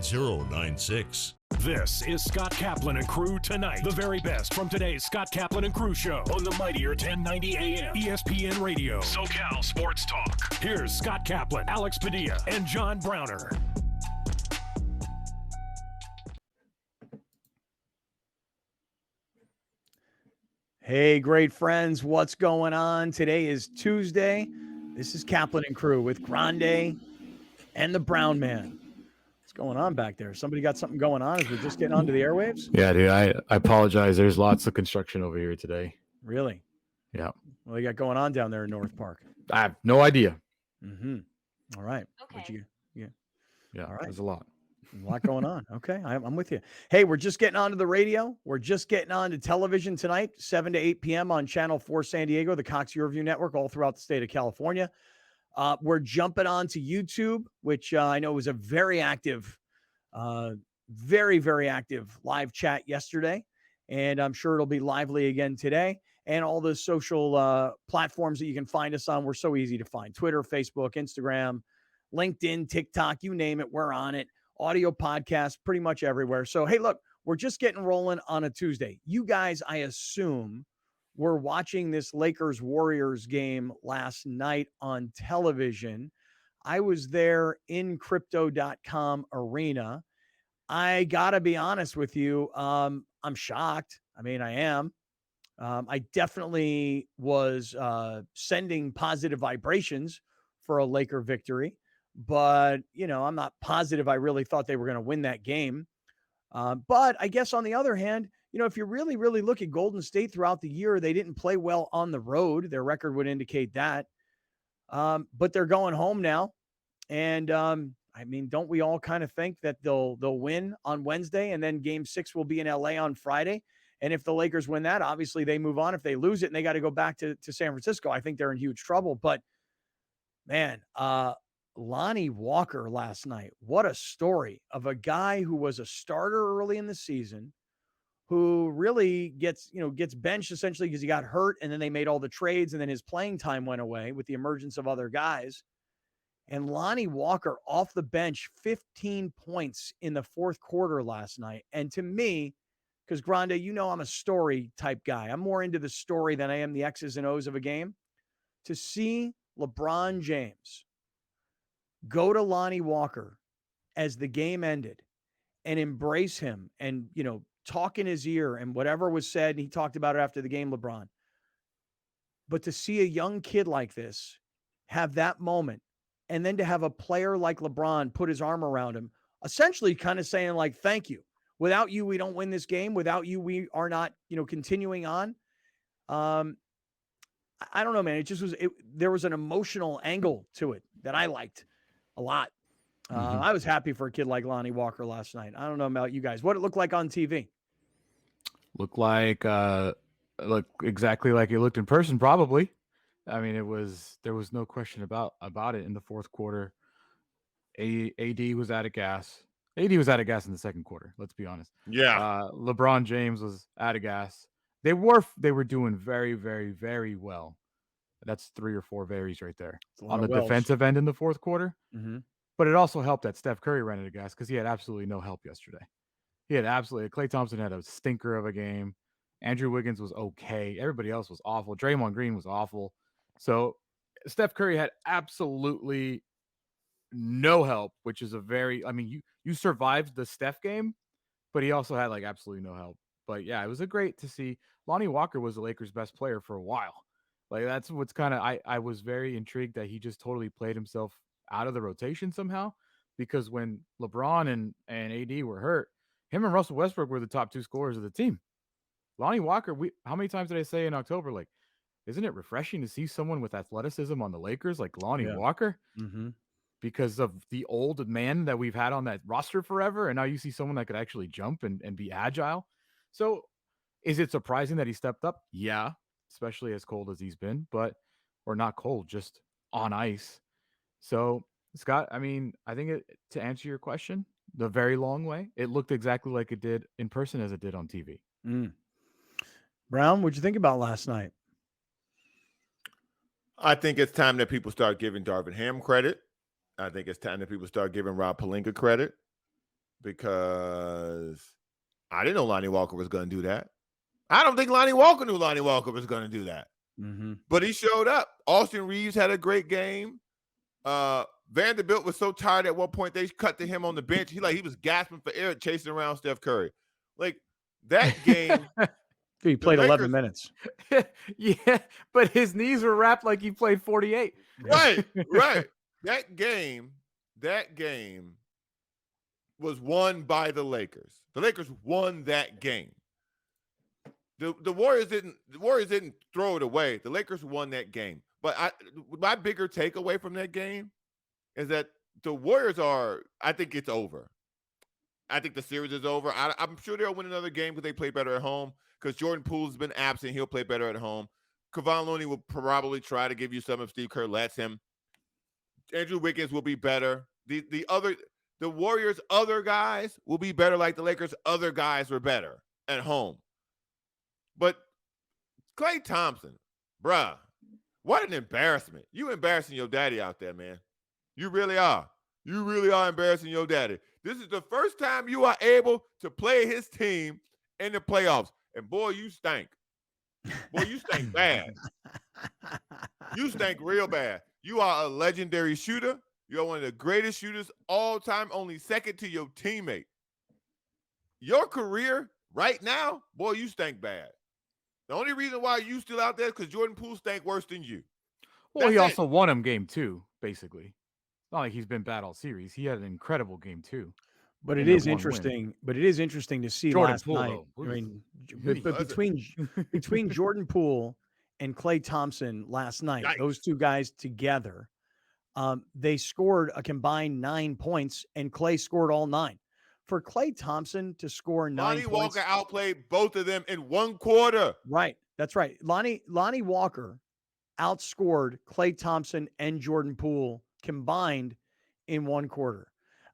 096. This is Scott Kaplan and Crew Tonight. The very best from today's Scott Kaplan and Crew show on the mightier 1090 AM ESPN Radio. SoCal Sports Talk. Here's Scott Kaplan, Alex Padilla, and John Browner. Hey, great friends. What's going on? Today is Tuesday. This is Kaplan and Crew with Grande and the Brown Man. What's going on back there? Somebody got something going on as we're just getting onto the airwaves? Yeah, dude, I apologize. There's lots of construction over here today. Really? Yeah. What do you got going on down there in North Park? I have no idea. Mm-hmm. All right. Okay. Yeah, All right. there's a lot. A lot going on. Okay, I'm with you. Hey, we're just getting onto the radio. We're just getting on to television tonight, 7 to 8 p.m. on Channel 4 San Diego, the Cox YurView Network, all throughout the state of California. We're jumping on to YouTube, which I know was a very active, very, very active live chat yesterday. And I'm sure it'll be lively again today. And all the social platforms that you can find us on, we're so easy to find. Twitter, Facebook, Instagram, LinkedIn, TikTok, you name it, we're on it. Audio podcast, pretty much everywhere. So, hey, look, we're just getting rolling on a Tuesday. You guys, I assume, were watching this Lakers-Warriors game last night on television. I was there in Crypto.com arena. I got to be honest with you. I'm shocked. I mean, I am. I definitely was sending positive vibrations for a Laker victory. But, you know, I'm not positive I really thought they were going to win that game. But I guess on the other hand, you know, if you really, really look at Golden State throughout the year, they didn't play well on the road. Their record would indicate that. But they're going home now. And, I mean, don't we all kind of think that they'll win on Wednesday and then game 6 will be in LA on Friday? And if the Lakers win that, obviously they move on. If they lose it and they got to go back to San Francisco, I think they're in huge trouble. But, man, Lonnie Walker last night. What a story of a guy who was a starter early in the season, who really gets benched essentially because he got hurt and then they made all the trades and then his playing time went away with the emergence of other guys. And Lonnie Walker off the bench, 15 points in the fourth quarter last night. And to me, because Grande, you know I'm a story type guy. I'm more into the story than I am the X's and O's of a game. To see LeBron James go to Lonnie Walker as the game ended and embrace him and, you know, talk in his ear and whatever was said. And he talked about it after the game, LeBron. But to see a young kid like this have that moment and then to have a player like LeBron put his arm around him, essentially kind of saying like, thank you. Without you, we don't win this game. Without you, we are not, you know, continuing on. I don't know, man. It just was, there was an emotional angle to it that I liked a lot. I was happy for a kid like Lonnie Walker last night. I don't know about you guys. What it looked like on TV? Looked like exactly like it looked in person, probably. I mean, there was no question about it in the fourth quarter. AD was out of gas. AD was out of gas in the second quarter. Let's be honest. Yeah. LeBron James was out of gas. They were doing very, very, very well. That's 3 or 4 varies right there on the defensive end in the fourth quarter. Mm-hmm. But it also helped that Steph Curry ran out of gas because he had absolutely no help yesterday. Klay Thompson had a stinker of a game. Andrew Wiggins was okay. Everybody else was awful. Draymond Green was awful. So Steph Curry had absolutely no help, which is you survived the Steph game, but he also had like absolutely no help. But yeah, it was great to see. Lonnie Walker was the Lakers' best player for a while. Like that's what's kind of, I was very intrigued that he just totally played himself out of the rotation somehow, because when LeBron and AD were hurt, him and Russell Westbrook were the top 2 scorers of the team. Lonnie Walker, how many times did I say in October, like, isn't it refreshing to see someone with athleticism on the Lakers like Lonnie Walker? Mm-hmm. Because of the old man that we've had on that roster forever. And now you see someone that could actually jump and be agile. So is it surprising that he stepped up? Yeah, especially as cold as he's been, or not cold, just on ice. So Scott, I mean, I think to answer your question, the very long way, it looked exactly like it did in person as it did on TV. Brown, what'd you think about last night? I think it's time that people start giving Darvin Ham credit. I think it's time that people start giving Rob Pelinka credit. because I didn't know Lonnie Walker was going to do that. I don't think Lonnie Walker knew Lonnie Walker was going to do that. Mm-hmm. But he showed up. Austin Reeves had a great game. Vanderbilt was so tired at one point they cut to him on the bench. He was gasping for air, chasing around Steph Curry. Like that game. He played 11 minutes. Yeah, but his knees were wrapped like he played 48. Right. That game was won by the Lakers. The Lakers won that game. The Warriors didn't throw it away. The Lakers won that game. But my bigger takeaway from that game is that the Warriors I think it's over. I think the series is over. I'm sure they'll win another game because they play better at home. Because Jordan Poole's been absent. He'll play better at home. Kevon Looney will probably try to give you some if Steve Kerr lets him. Andrew Wiggins will be better. The Warriors' other guys will be better like the Lakers' other guys were better at home. But Klay Thompson, bruh, what an embarrassment. You embarrassing your daddy out there, man. You really are. You really are embarrassing your daddy. This is the first time you are able to play his team in the playoffs. And boy, you stink. Boy, you stink bad. You stink real bad. You are a legendary shooter. You're one of the greatest shooters all time, only second to your teammate. Your career right now, boy, you stink bad. The only reason why you still out there is because Jordan Poole stank worse than you. Well, he also won him game 2, basically. It's not like he's been bad all series. He had an incredible game 2. But it is interesting. Win. But it is interesting to see Jordan last Poole, night. though. I mean, but between Jordan Poole and Klay Thompson last night, those two guys together, they scored a combined 9 points, and Klay scored all 9. For Klay Thompson to score 9 Lonnie points, Walker outplayed both of them in one quarter. Right, that's right. Lonnie Walker outscored Klay Thompson and Jordan Poole combined in one quarter.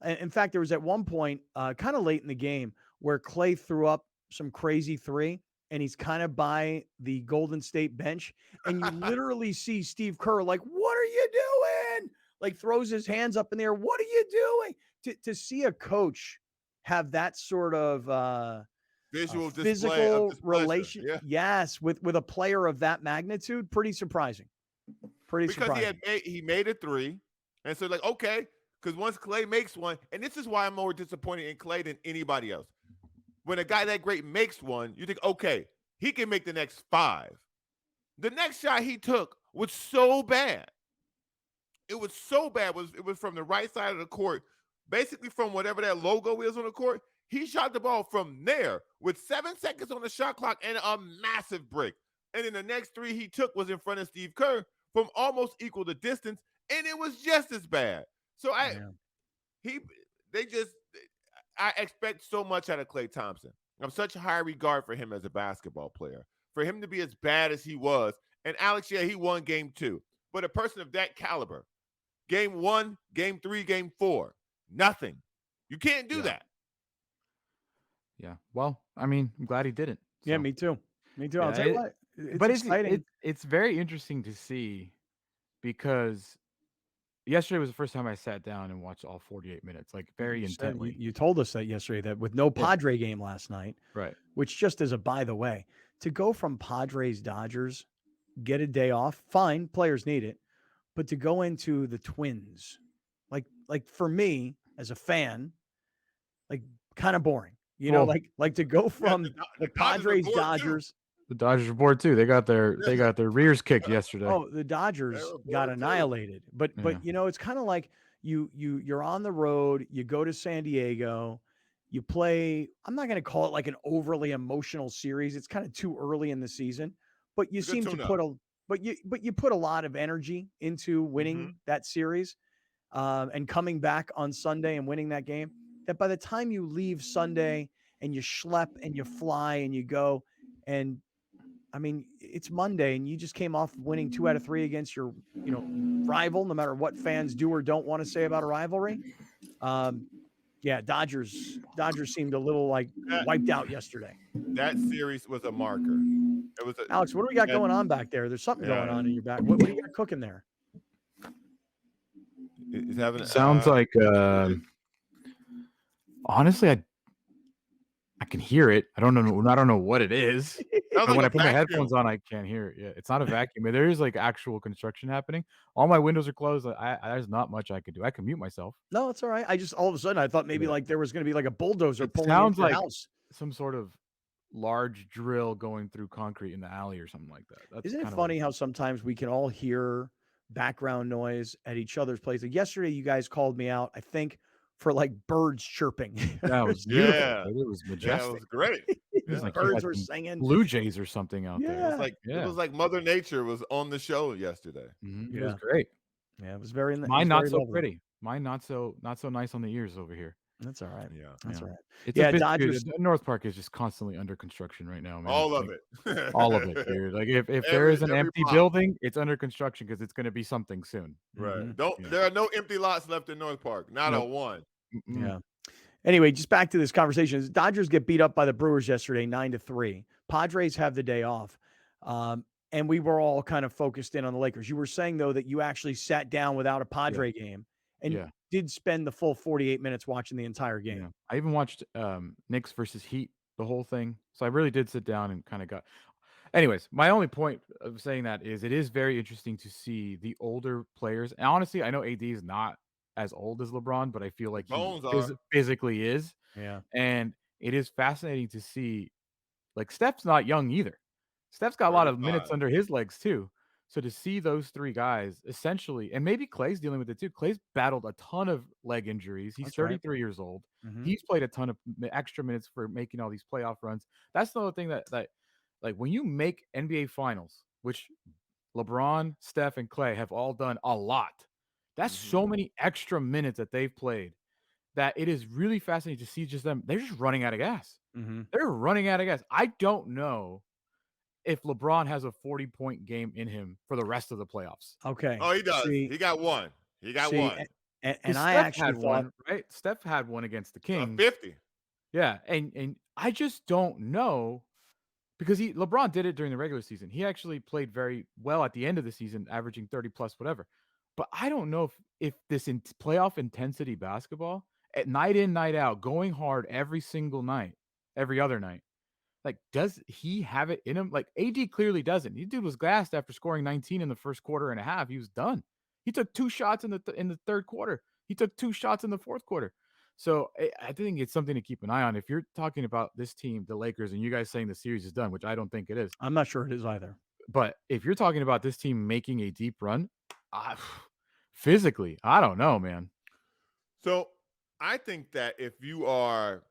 In fact, there was at one point, kind of late in the game, where Klay threw up some crazy three, and he's kind of by the Golden State bench, and you literally see Steve Kerr like, "What are you doing?" Like throws his hands up in the air. What are you doing? To see a coach have that sort of physical relation, yes, with a player of that magnitude, pretty surprising. Because he made a three, and so okay. Because once Klay makes one, and this is why I'm more disappointed in Klay than anybody else. When a guy that great makes one, you think, okay, he can make the next 5. The next shot he took was so bad. It was so bad. It was from the right side of the court, basically from whatever that logo is on the court. He shot the ball from there with 7 seconds on the shot clock and a massive break. And then the next 3 he took was in front of Steve Kerr from almost equal the distance, and it was just as bad. So I expect so much out of Klay Thompson. I'm such a high regard for him as a basketball player. For him to be as bad as he was, and Alex, he won game 2. But a person of that caliber, game 1, game 3, game 4, nothing. You can't do that. Yeah. Well, I mean, I'm glad he didn't. So. Yeah, me too. Yeah, I'll tell you what. It's very interesting to see because yesterday was the first time I sat down and watched all 48 minutes, very intently. You told us that yesterday, that with no Padre game last night, right? Which, just as a by the way, to go from Padres Dodgers, get a day off, fine, players need it, but to go into the Twins, like for me as a fan, kind of boring. You know, to go from the Padres Dodgers. The Dodgers were bored too. They got their rears kicked yesterday. Oh, the Dodgers got annihilated. But it's kind of like you're on the road, you go to San Diego, you play. I'm not going to call it like an overly emotional series. It's kind of too early in the season, but you seem to put a lot of energy into winning that series, and coming back on Sunday and winning that game. That by the time you leave Sunday and you schlep and you fly and you go, and I mean, it's Monday and you just came off winning 2 out of 3 against your, rival, no matter what fans do or don't want to say about a rivalry. Dodgers seemed a little wiped out yesterday. That series was a marker. It was Alex, what do we got going on back there? There's something going on in your back. What do you got cooking there? He's having sounds like Honestly, I can hear it. I don't know what it is. Sounds But like when a I put my vacuum. headphones on, I can't hear it. Yeah, it's not a vacuum. There is like actual construction happening. All my windows are closed. There's not much I could do. I can mute myself. No, it's all right. I just all of a sudden I thought maybe Yeah. like there was going to be like a bulldozer It pulling into sounds your like house. some sort of large drill going through concrete in the alley or something like that. That's Isn't it kind of what funny it how is. sometimes we can all hear background noise at each other's place? Like yesterday, you guys called me out, I think, for like birds chirping. That was beautiful. Yeah. It was Yeah, it majestic. was great. It was Yeah. like you Birds had were some singing. blue jays or something out It there. was Yeah. like Yeah. Mother Nature was on the show yesterday. It was Yeah. great. Yeah. It was very Mine not so lovely. pretty. Mine not so nice on the ears over here. That's all right. Yeah. That's Yeah. all right. It's a Yeah. bit Dodgers. North Park is just constantly under construction right now, man. All It's of like it. all of it, dude. Like if there is an Every empty block. building, it's under construction because it's gonna be something soon. Right. Mhm. Don't Yeah. there are no empty lots left in North Park. Not Nope. a one. Yeah. Anyway, just back to this conversation. Dodgers get beat up by the Brewers yesterday, 9-3. Padres have the day off. And we were all kind of focused in on the Lakers. You were saying, though, that you actually sat down without a Padre game and Yeah. did spend the full 48 minutes watching the entire game. Yeah. I even watched Knicks versus Heat, the whole thing. So I really did sit down and kind of got. Anyways, my only point of saying that is it is very interesting to see the older players. And honestly, I know AD is not as old as LeBron, but I feel like Bones he are. physically is. Yeah. And it is fascinating to see, like, Steph's not young either. Steph's got a lot of minutes 35. under his legs too. So to see those three guys essentially, and maybe Clay's dealing with it too. Clay's battled a ton of leg injuries. He's That's right. 33 years old. Mhm. He's played a ton of extra minutes for making all these playoff runs. That's the other thing that like when you make NBA finals, which LeBron, Steph, and Clay have all done a lot. That's Mhm. so many extra minutes that they've played that it is really fascinating to see just them. They're just running out of gas. Mhm. They're running out of gas. I don't know if LeBron has a 40-point game in him for the rest of the playoffs. Okay. Oh, he does. See, He got one. He got see, one. and Because I Steph actually had thought, one, right? Steph had one against the A Kings. 50. Yeah, and I just don't know because LeBron did it during the regular season. He actually played very well at the end of the season, averaging 30 plus whatever. But I don't know if this playoff intensity basketball at night in, night out, going hard every single night, every other night. Like, does he have it in him? Like, AD clearly doesn't. This dude was gassed after scoring 19 in the first quarter and a half. He was done. He took 2 shots in the third quarter. He took 2 shots in the fourth quarter. So I think it's something to keep an eye on. If you're talking about this team, the Lakers, and you guys saying the series is done, which I don't think it is. I'm not sure it is either. But if you're talking about this team making a deep run, physically, I don't know, man. So I think that if you are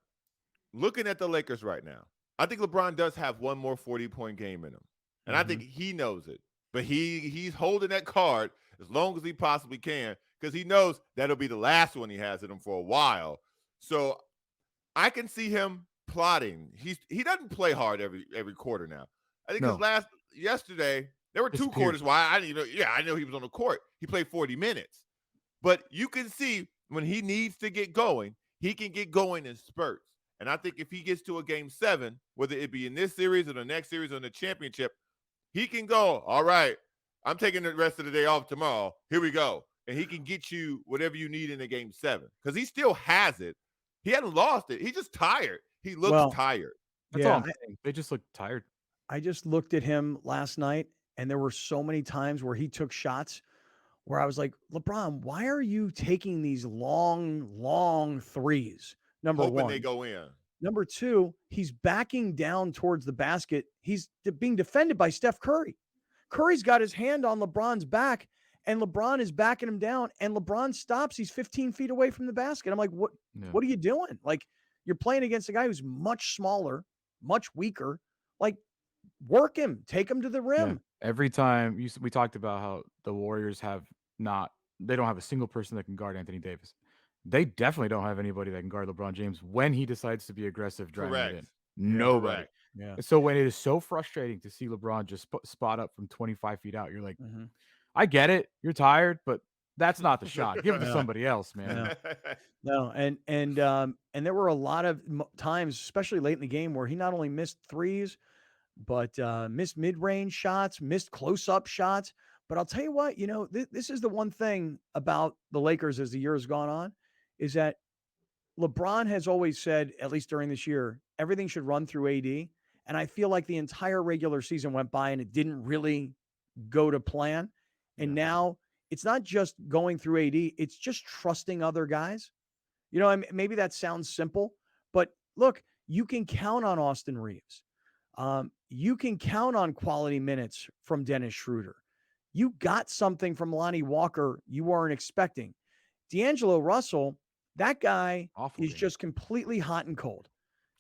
looking at the Lakers right now, I think LeBron does have one more 40-point game in him. And I think he knows it. But he's holding that card as long as he possibly can because he knows that'll be the last one he has in him for a while. So I can see him plotting. He doesn't play hard every quarter now. I think No. yesterday, there were 2 Disappeared. quarters where I know he was on the court. He played 40 minutes. But you can see when he needs to get going, he can get going in spurts. And I think if he gets to a game 7, whether it be in this series or the next series or in the championship, he can go, all right, I'm taking the rest of the day off tomorrow. Here we go. And he can get you whatever you need in a game 7 because he still has it. He hadn't lost it. He's just tired. He looks tired. That's all I'm saying. They just look tired. I just looked at him last night, and there were so many times where he took shots where I was like, LeBron, why are you taking these long threes? Number Hoping one. they go in. Number two, he's backing down towards the basket. He's being defended by Steph Curry. Curry's got his hand on LeBron's back, and LeBron is backing him down, and LeBron stops. He's 15 feet away from the basket. I'm like, what are you doing? Like, you're playing against a guy who's much smaller, much weaker. Like, work him. Take him to the rim. Yeah. Every time we talked about how the Warriors they don't have a single person that can guard Anthony Davis. They definitely don't have anybody that can guard LeBron James when he decides to be aggressive driving it in. Nobody. Correct. Yeah. So when it is so frustrating to see LeBron just spot up from 25 feet out, you're like, Mhm. I get it. You're tired, but that's not the shot. Give it to somebody else, man. No, and there were a lot of times, especially late in the game, where he not only missed threes, but missed mid-range shots, missed close-up shots. But I'll tell you what, this is the one thing about the Lakers as the year has gone on, is that LeBron has always said, at least during this year, everything should run through AD. And I feel like the entire regular season went by and it didn't really go to plan. And now it's not just going through AD, it's just trusting other guys. You know, I mean, maybe that sounds simple, but look, you can count on Austin Reeves. You can count on quality minutes from Dennis Schroeder. You got something from Lonnie Walker you weren't expecting. D'Angelo Russell, that guy Awful is game. just completely hot and cold.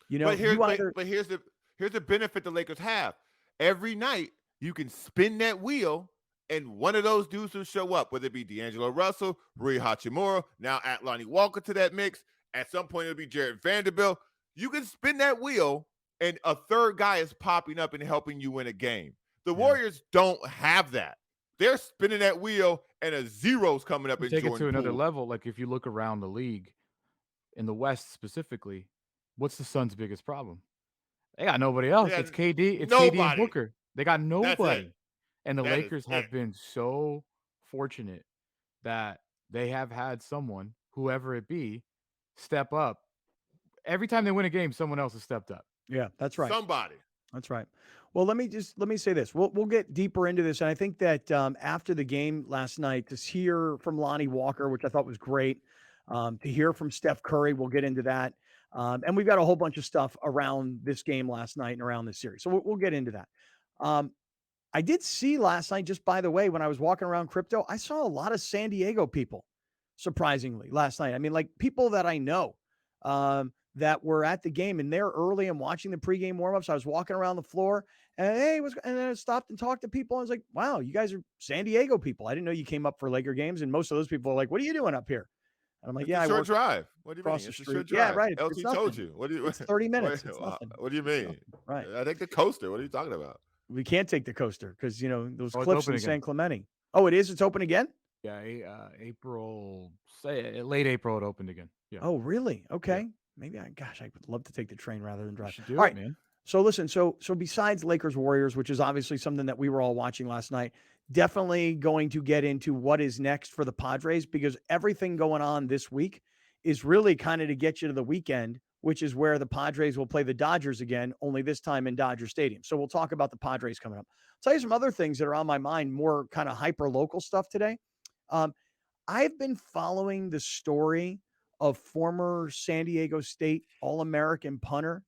You know, But here's you either but here's the benefit the Lakers have. Every night you can spin that wheel and one of those dudes will show up, whether it be D'Angelo Russell, Rui Hachimura, now add Lonnie Walker to that mix. At some point it'll be Jared Vanderbilt. You can spin that wheel and a third guy is popping up and helping you win a game. The Warriors don't have that. They're spinning that wheel and a zero's coming up in Take Jordan it to another Poole. level. Like if you look around the league, in the West specifically, what's the Suns' biggest problem? They got nobody else. They It's got KD. It's KD and nobody. Booker. They got That's nobody. it. And the That is Lakers it. have been so fortunate that they have had someone, whoever it be, step up. Every time they win a game, someone else has stepped up. Yeah, that's right. Somebody. That's right. Well, let me say this. We'll get deeper into this, and I think that after the game last night, to hear from Lonnie Walker, which I thought was great, to hear from Steph Curry, we'll get into that, and we've got a whole bunch of stuff around this game last night and around this series, so we'll get into that. I did see last night, just by the way, when I was walking around crypto, I saw a lot of San Diego people, surprisingly, last night. I mean, like people that I know. That were at the game and they're early and watching the pregame warmups. I was walking around the floor and and then I stopped and talked to people. I was like, wow, you guys are San Diego people. I didn't know you came up for Laker games. And most of those people are like, what are you doing up here? And I'm like, It's a I short work drive. What do you mean? across the It's a street. short Yeah, drive. right. LT It's told nothing. you. What do you? It's 30 minutes. What, It's nothing. what do you mean? Right. I take the coaster. What are you talking about? We can't take the coaster because, you know, those Oh, it's cliffs open in again. San Clemente. Oh, it is? It's open again? Yeah, April, late April, it opened again. Yeah. Oh, really? Okay. Maybe I would love to take the train rather than You drive. should do All it, right. man. So listen, so besides Lakers Warriors, which is obviously something that we were all watching last night, definitely going to get into what is next for the Padres because everything going on this week is really kind of to get you to the weekend, which is where the Padres will play the Dodgers again, only this time in Dodger Stadium. So we'll talk about the Padres coming up. I'll tell you some other things that are on my mind, more kind of hyper local stuff today. I've been following the story of former San Diego State All-American punter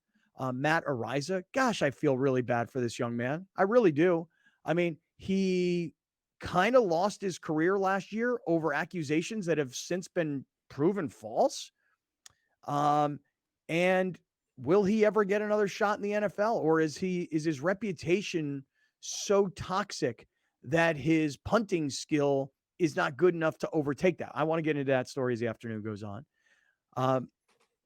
Matt Ariza. Gosh, I feel really bad for this young man. I really do. I mean, he kind of lost his career last year over accusations that have since been proven false. And will he ever get another shot in the NFL, or is his reputation so toxic that his punting skill is not good enough to overtake that? I want to get into that story as the afternoon goes on.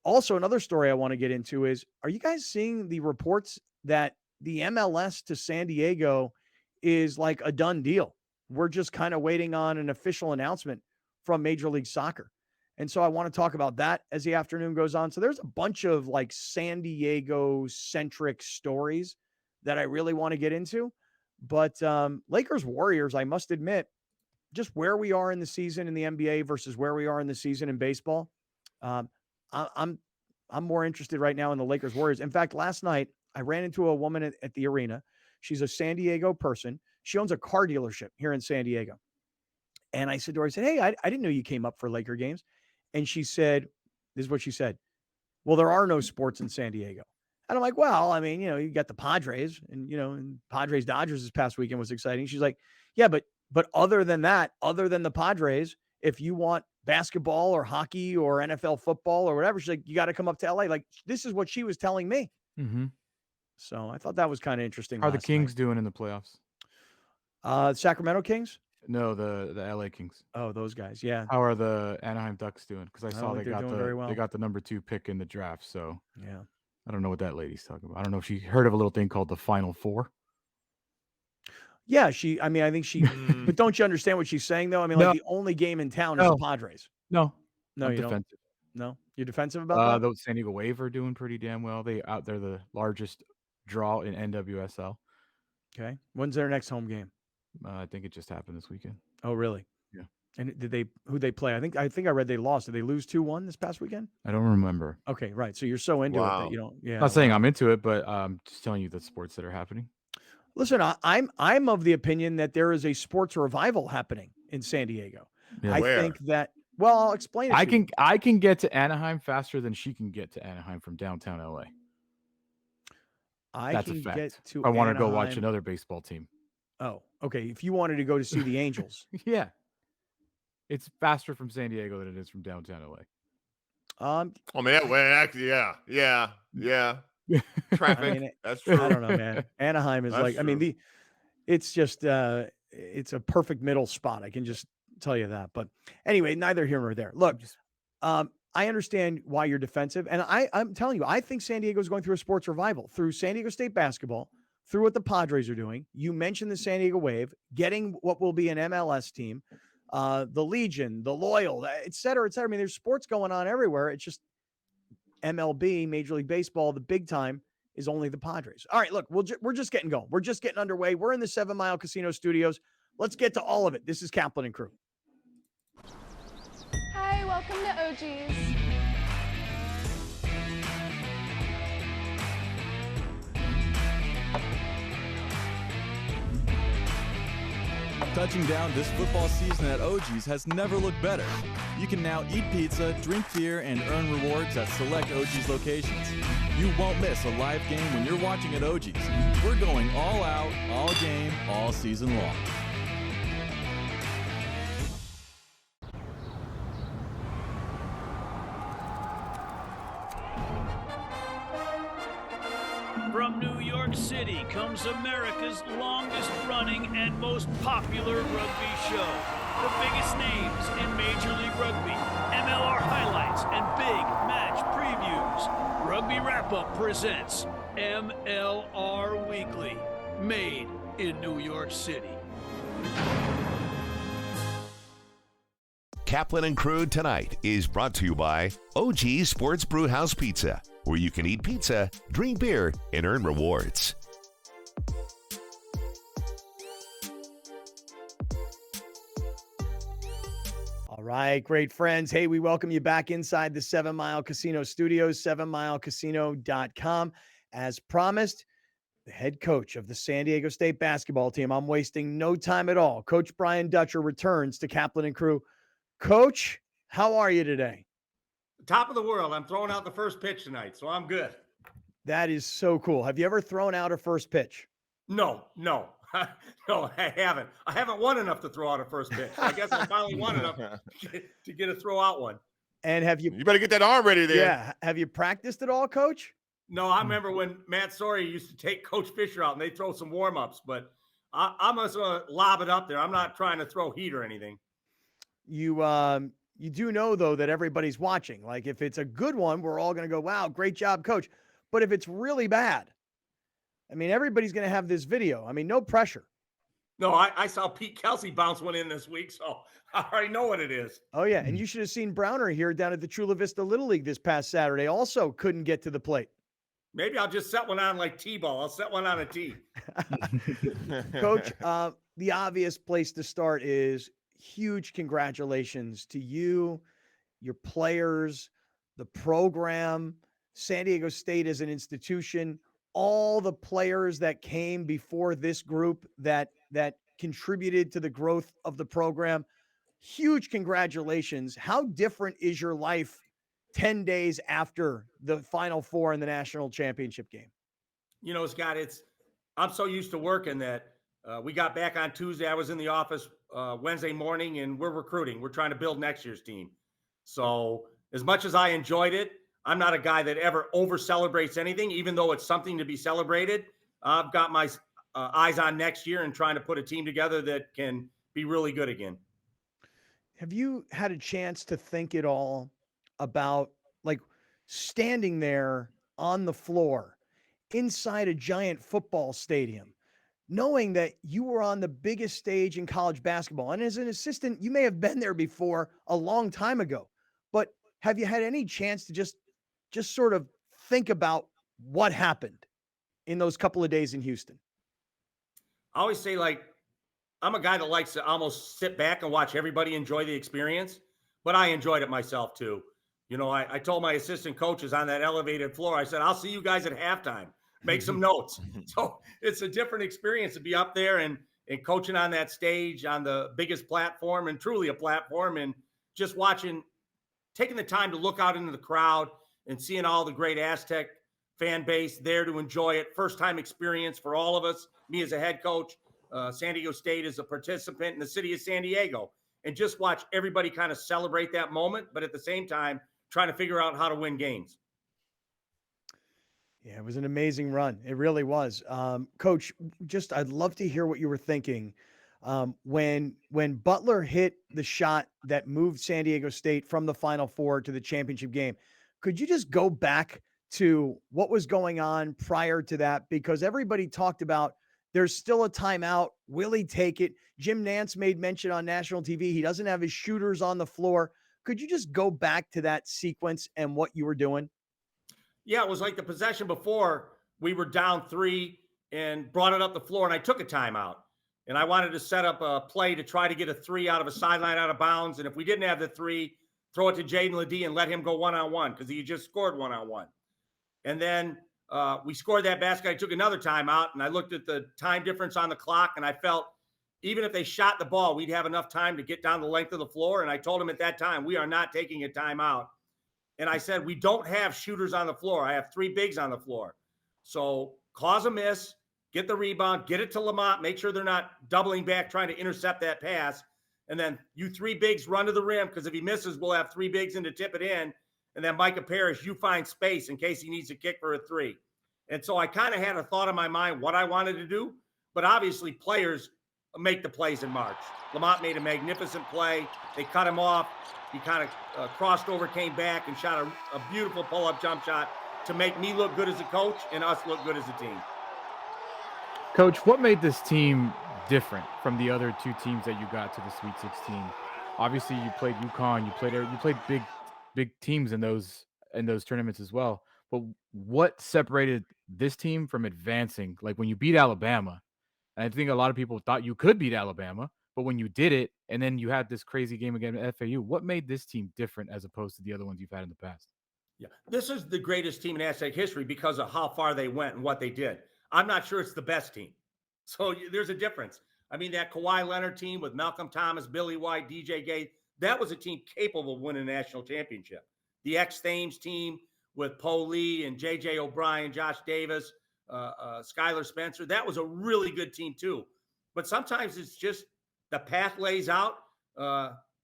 Also, another story I want to get into is, are you guys seeing the reports that the MLS to San Diego is like a done deal? We're just kind of waiting on an official announcement from Major League Soccer. And so I want to talk about that as the afternoon goes on. So there's a bunch of like San Diego centric stories that I really want to get into. But Lakers Warriors, I must admit, just where we are in the season in the NBA versus where we are in the season in baseball. I'm more interested right now in the Lakers Warriors. In fact, last night I ran into a woman at the arena. She's a San Diego person. She owns a car dealership here in San Diego. And I said to her, I said, hey, I didn't know you came up for Laker games. And she said, this is what she said. Well, there are no sports in San Diego. And I'm like, well, I mean, you know, you got the Padres and, you know, and Padres Dodgers this past weekend was exciting. She's like, yeah, but other than that, other than the Padres, if you want basketball or hockey or NFL football or whatever, she's like, you got to come up to LA. Like, this is what she was telling me. Mm-hmm. So I thought that was kind of interesting. How are the Kings doing in the playoffs? Sacramento Kings? No, the LA Kings. Oh, those guys. Yeah. How are the Anaheim Ducks doing? Because I saw they got very well. They got the number 2 pick in the draft. So yeah, I don't know what that lady's talking about. I don't know if she heard of a little thing called the Final Four. Yeah, I think she, but don't you understand what she's saying though? I mean, like the only game in town is the Padres. No, I'm you defensive. Don't. No, you're defensive about that? The San Diego Wave are doing pretty damn well. They're the largest draw in NWSL. Okay. When's their next home game? I think it just happened this weekend. Oh, really? Yeah. And who they play? I think I read they lost. Did they lose 2-1 this past weekend? I don't remember. Okay, right. So you're so into it Wow. that you don't. Yeah. Not saying wow. I'm into it, but just telling you the sports that are happening. Listen, I'm of the opinion that there is a sports revival happening in San Diego. Yeah. I Where? think that. Well, I'll explain it. to you. I can get to Anaheim faster than she can get to Anaheim from downtown LA. I That's can a fact. get to. I want to go watch Anaheim. another baseball team. Oh, okay. If you wanted to go to see the Angels, Yeah. It's faster from San Diego than it is from downtown LA. Oh man, well, actually, yeah. Traffic. I mean, That's true. I don't know, man. Anaheim is That's like. I mean, true. it's just it's a perfect middle spot. I can just tell you that. But anyway, neither here nor there. Look, I understand why you're defensive, and I'm telling you, I think San Diego's going through a sports revival through San Diego State basketball, through what the Padres are doing. You mentioned the San Diego Wave getting what will be an MLS team, the Legion, the Loyal, et cetera, et cetera. I mean, there's sports going on everywhere. It's just MLB, Major League Baseball, the big time is only the Padres. All right, look, we're just getting going. We're just getting underway. We're in the 7 Mile Casino Studios. Let's get to all of it. This is Kaplan and Crew. Hi, welcome to OG's. Touching down this football season at OG's has never looked better. You can now eat pizza, drink beer, and earn rewards at select OG's locations. You won't miss a live game when you're watching at OG's. We're going all out, all game, all season long. From New York City comes America's longest running and most popular rugby show. The biggest names in Major League Rugby, MLR highlights, and big match previews. Rugby Wrap-Up presents MLR Weekly, made in New York City. Kaplan and Crew Tonight is brought to you by OG Sports Brewhouse Pizza, where you can eat pizza, drink beer, and earn rewards. All right, great friends. Hey, we welcome you back inside the 7 Mile Casino Studios, 7milecasino.com. As promised, the head coach of the San Diego State basketball team. I'm wasting no time at all. Coach Brian Dutcher returns to Kaplan and Crew. Coach, how are you today? Top of the world. I'm throwing out the first pitch tonight, so I'm good. That is so cool. Have you ever thrown out a first pitch? No, no, I haven't. I haven't won enough to throw out a first pitch. I guess I finally won enough to get a throw out one. And have you? You better get that arm ready there. Yeah. Have you practiced at all, Coach? No, I remember when Matt Story used to take Coach Fisher out and they throw some warm ups, but I'm just gonna lob it up there. I'm not trying to throw heat or anything. You do know, though, that everybody's watching. Like, if it's a good one, we're all going to go, wow, great job, Coach. But if it's really bad, I mean, everybody's going to have this video. I mean, no pressure. No, I saw Pete Kelsey bounce one in this week, so I already know what it is. Oh, yeah. And you should have seen Browner here down at the Chula Vista Little League this past Saturday. Also couldn't get to the plate. Maybe I'll just set one on like T-ball. I'll set one on a tee. Coach, the obvious place to start is huge congratulations to you, your players, the program, San Diego State as an institution, all the players that came before this group that contributed to the growth of the program. Huge congratulations. How different is your life 10 days after the Final Four in the national championship game? You know, Scott, I'm so used to working that we got back on Tuesday. I was in the office Wednesday morning, and we're recruiting. We're trying to build next year's team. So as much as I enjoyed it, I'm not a guy that ever over celebrates anything, even though it's something to be celebrated. I've got my eyes on next year and trying to put a team together that can be really good again. Have you had a chance to think at all about, like, standing there on the floor inside a giant football stadium, knowing that you were on the biggest stage in college basketball? And as an assistant, you may have been there before a long time ago, but have you had any chance to just sort of think about what happened in those couple of days in Houston? I always say, like, I'm a guy that likes to almost sit back and watch everybody enjoy the experience, but I enjoyed it myself too. You know, I told my assistant coaches on that elevated floor, I said, I'll see you guys at halftime. Make some notes. So it's a different experience to be up there and coaching on that stage on the biggest platform and truly a platform, and just watching, taking the time to look out into the crowd and seeing all the great Aztec fan base there to enjoy it. First time experience for all of us, me as a head coach, San Diego State as a participant in the city of San Diego, and just watch everybody kind of celebrate that moment, but at the same time, trying to figure out how to win games. Yeah, it was an amazing run. It really was. Coach, just I'd love to hear what you were thinking when Butler hit the shot that moved San Diego State from the Final Four to the championship game. Could you just go back to what was going on prior to that? Because everybody talked about there's still a timeout. Will he take it? Jim Nantz made mention on national TV. He doesn't have his shooters on the floor. Could you just go back to that sequence and what you were doing? Yeah, it was like the possession before. We were down 3 and brought it up the floor, and I took a timeout. And I wanted to set up a play to try to get a 3 out of a sideline out of bounds. And if we didn't have the 3, throw it to Jaden Ledee and let him go one-on-one because he just scored one-on-one. And then we scored that basket. I took another timeout, and I looked at the time difference on the clock, and I felt even if they shot the ball, we'd have enough time to get down the length of the floor. And I told him at that time, we are not taking a timeout. And I said, we don't have shooters on the floor. I have 3 bigs on the floor. So cause a miss, get the rebound, get it to Lamont, make sure they're not doubling back trying to intercept that pass. And then you 3 bigs run to the rim, because if he misses, we'll have 3 bigs in to tip it in. And then Micah Parrish, you find space in case he needs to kick for a 3. And so I kind of had a thought in my mind what I wanted to do, but obviously players make the plays in March. Lamont made a magnificent play. They cut him off. He kind of crossed over, came back, and shot a beautiful pull-up jump shot to make me look good as a coach and us look good as a team. Coach, what made this team different from the other 2 teams that you got to the Sweet 16? Obviously, you played UConn, you played big teams in those tournaments as well. But what separated this team from advancing? Like when you beat Alabama, and I think a lot of people thought you could beat Alabama, but when you did it, and then you had this crazy game against FAU, what made this team different as opposed to the other ones you've had in the past? Yeah, this is the greatest team in Aztec history because of how far they went and what they did. I'm not sure it's the best team. So there's a difference. I mean, that Kawhi Leonard team with Malcolm Thomas, Billy White, DJ Gay, that was a team capable of winning a national championship. The X-Thames team with Poe Lee and J.J. O'Brien, Josh Davis, Skylar Spencer, that was a really good team too. But sometimes it's just the path lays out.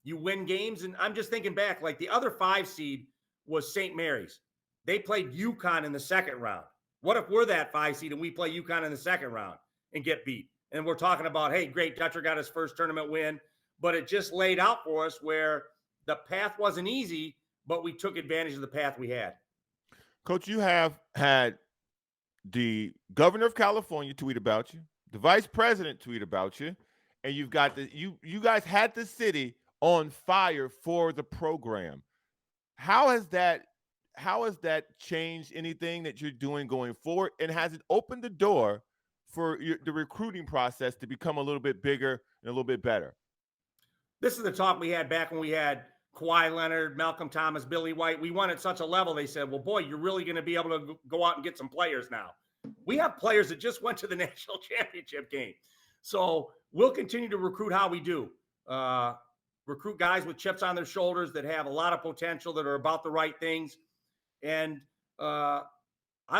You win games. And I'm just thinking back, like the other 5 seed was St. Mary's. They played UConn in the second round. What if we're that 5 seed and we play UConn in the second round and get beat? And we're talking about, hey, great, Dutcher got his first tournament win. But it just laid out for us where the path wasn't easy, but we took advantage of the path we had. Coach, you have had the governor of California tweet about you, the vice president tweet about you, and you've got you guys had the city on fire for the program. How has that changed anything that you're doing going forward, and has it opened the door for the recruiting process to become a little bit bigger and a little bit better? This is the talk we had back when we had Kawhi Leonard, Malcolm Thomas, Billy White. We won at such a level, they said, well, boy, you're really going to be able to go out and get some players now. We have players that just went to the national championship game. So we'll continue to recruit how we do. Recruit guys with chips on their shoulders that have a lot of potential, that are about the right things. And I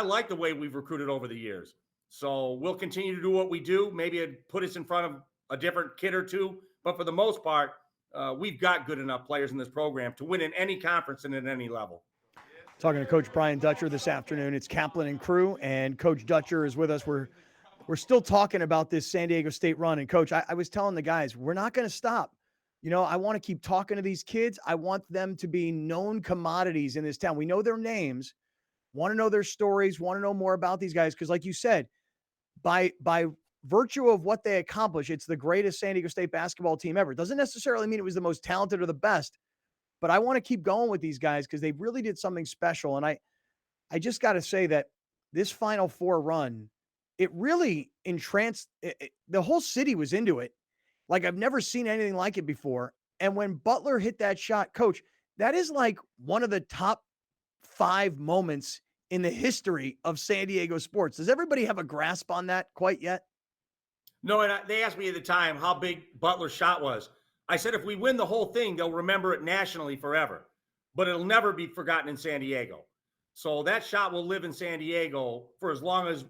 like the way we've recruited over the years. So we'll continue to do what we do. Maybe it put us in front of a different kid or 2. But for the most part, we've got good enough players in this program to win in any conference and at any level. Talking to Coach Brian Dutcher this afternoon. It's Kaplan and Crew, and Coach Dutcher is with us. We're still talking about this San Diego State run. And, Coach, I was telling the guys, we're not going to stop. You know, I want to keep talking to these kids. I want them to be known commodities in this town. We know their names, want to know their stories, want to know more about these guys. Because like you said, by virtue of what they accomplish, it's the greatest San Diego State basketball team ever. It doesn't necessarily mean it was the most talented or the best, but I want to keep going with these guys because they really did something special. And I just got to say that this Final Four run, it really entranced the whole city was into it. Like I've never seen anything like it before. And when Butler hit that shot, coach, that is like one of the top 5 moments in the history of San Diego sports. Does everybody have a grasp on that quite yet? No, and they asked me at the time how big Butler's shot was. I said, if we win the whole thing, they'll remember it nationally forever, but it'll never be forgotten in San Diego. So that shot will live in San Diego for as long as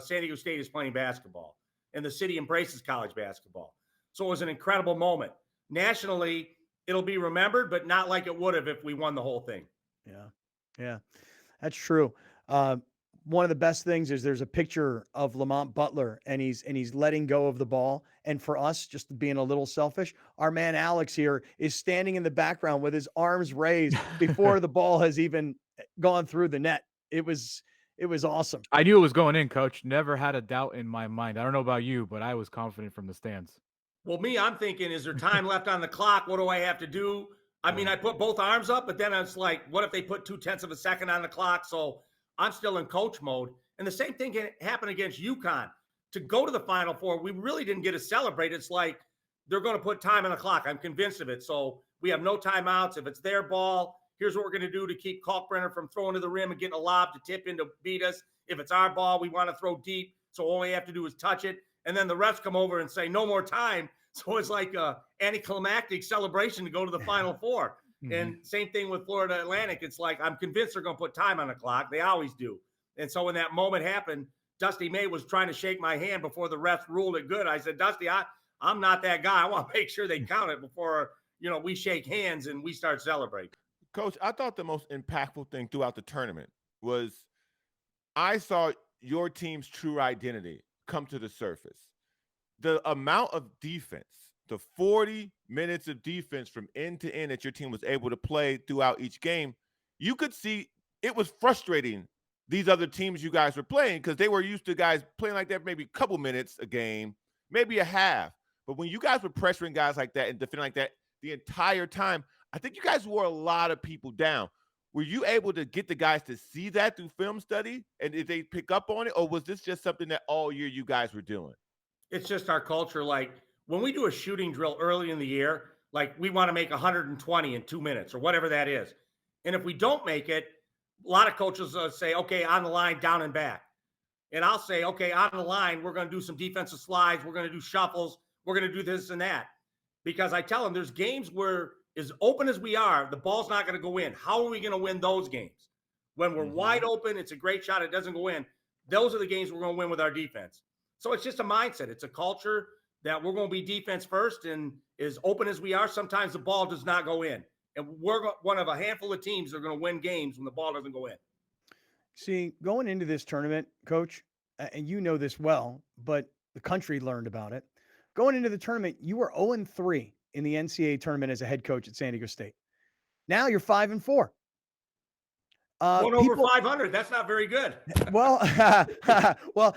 San Diego State is playing basketball and the city embraces college basketball. So it was an incredible moment. Nationally, it'll be remembered, but not like it would have if we won the whole thing. Yeah, that's true. One of the best things is there's a picture of Lamont Butler and he's letting go of the ball. And for us, just being a little selfish, our man Alex here is standing in the background with his arms raised before the ball has even gone through the net. It was awesome. I knew it was going in, coach. Never had a doubt in my mind. I don't know about you, but I was confident from the stands. Well, I'm thinking, is there time left on the clock? What do I have to do? I mean, I put both arms up, but then I was like, what if they put 0.2 of a second on the clock? So I'm still in coach mode. And the same thing can happen against UConn. To go to the Final Four, we really didn't get to celebrate. It's like they're going to put time on the clock. I'm convinced of it. So we have no timeouts. If it's their ball, here's what we're going to do to keep Kalkbrenner from throwing to the rim and getting a lob to tip in to beat us. If it's our ball, we want to throw deep. So all we have to do is touch it. And then the refs come over and say, no more time. So it's like a anticlimactic celebration to go to the Final Four. And same thing with Florida Atlantic. It's like, I'm convinced they're going to put time on the clock. They always do. And so when that moment happened, Dusty May was trying to shake my hand before the refs ruled it good. I said, Dusty, I'm not that guy. I want to make sure they count it before, we shake hands and we start celebrating. Coach, I thought the most impactful thing throughout the tournament was I saw your team's true identity come to the surface. The amount of defense, the 40 minutes of defense from end to end that your team was able to play throughout each game, you could see it was frustrating these other teams you guys were playing because they were used to guys playing like that maybe a couple minutes a game, maybe a half. But when you guys were pressuring guys like that and defending like that the entire time, I think you guys wore a lot of people down. Were you able to get the guys to see that through film study? And did they pick up on it? Or was this just something that all year you guys were doing? It's just our culture. Like when we do a shooting drill early in the year, like we want to make 120 in 2 minutes or whatever that is. And if we don't make it, a lot of coaches say, okay, on the line, down and back. And I'll say, okay, on the line, we're going to do some defensive slides. We're going to do shuffles. We're going to do this and that. Because I tell them there's games where as open as we are, the ball's not going to go in. How are we going to win those games? When we're wide open, it's a great shot. It doesn't go in. Those are the games we're going to win with our defense. So it's just a mindset. It's a culture that we're going to be defense first. And as open as we are, sometimes the ball does not go in. And we're one of a handful of teams that are going to win games when the ball doesn't go in. See, going into this tournament, Coach, and you know this well, but the country learned about it. Going into the tournament, you were 0-3 in the NCAA tournament as a head coach at San Diego State. Now you're 5-4. Going over 500. That's not very good. Well,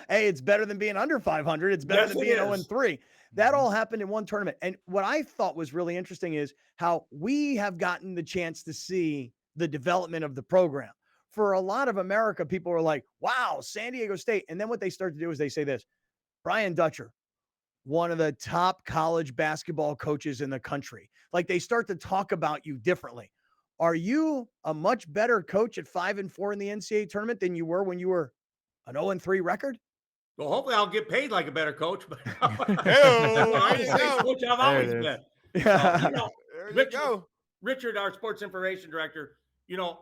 hey, it's better than being under 500. It's better than being 0-3. That all happened in one tournament. And what I thought was really interesting is how we have gotten the chance to see the development of the program. For a lot of America, people are like, wow, San Diego State. And then what they start to do is they say this, Brian Dutcher, one of the top college basketball coaches in the country. Like they start to talk about you differently. Are you a much better coach at 5-4 in the NCAA tournament than you were when you were an 0-3 record? Well, hopefully I'll get paid like a better coach. But Hey-o, coach I've always been. Richard, our sports information director,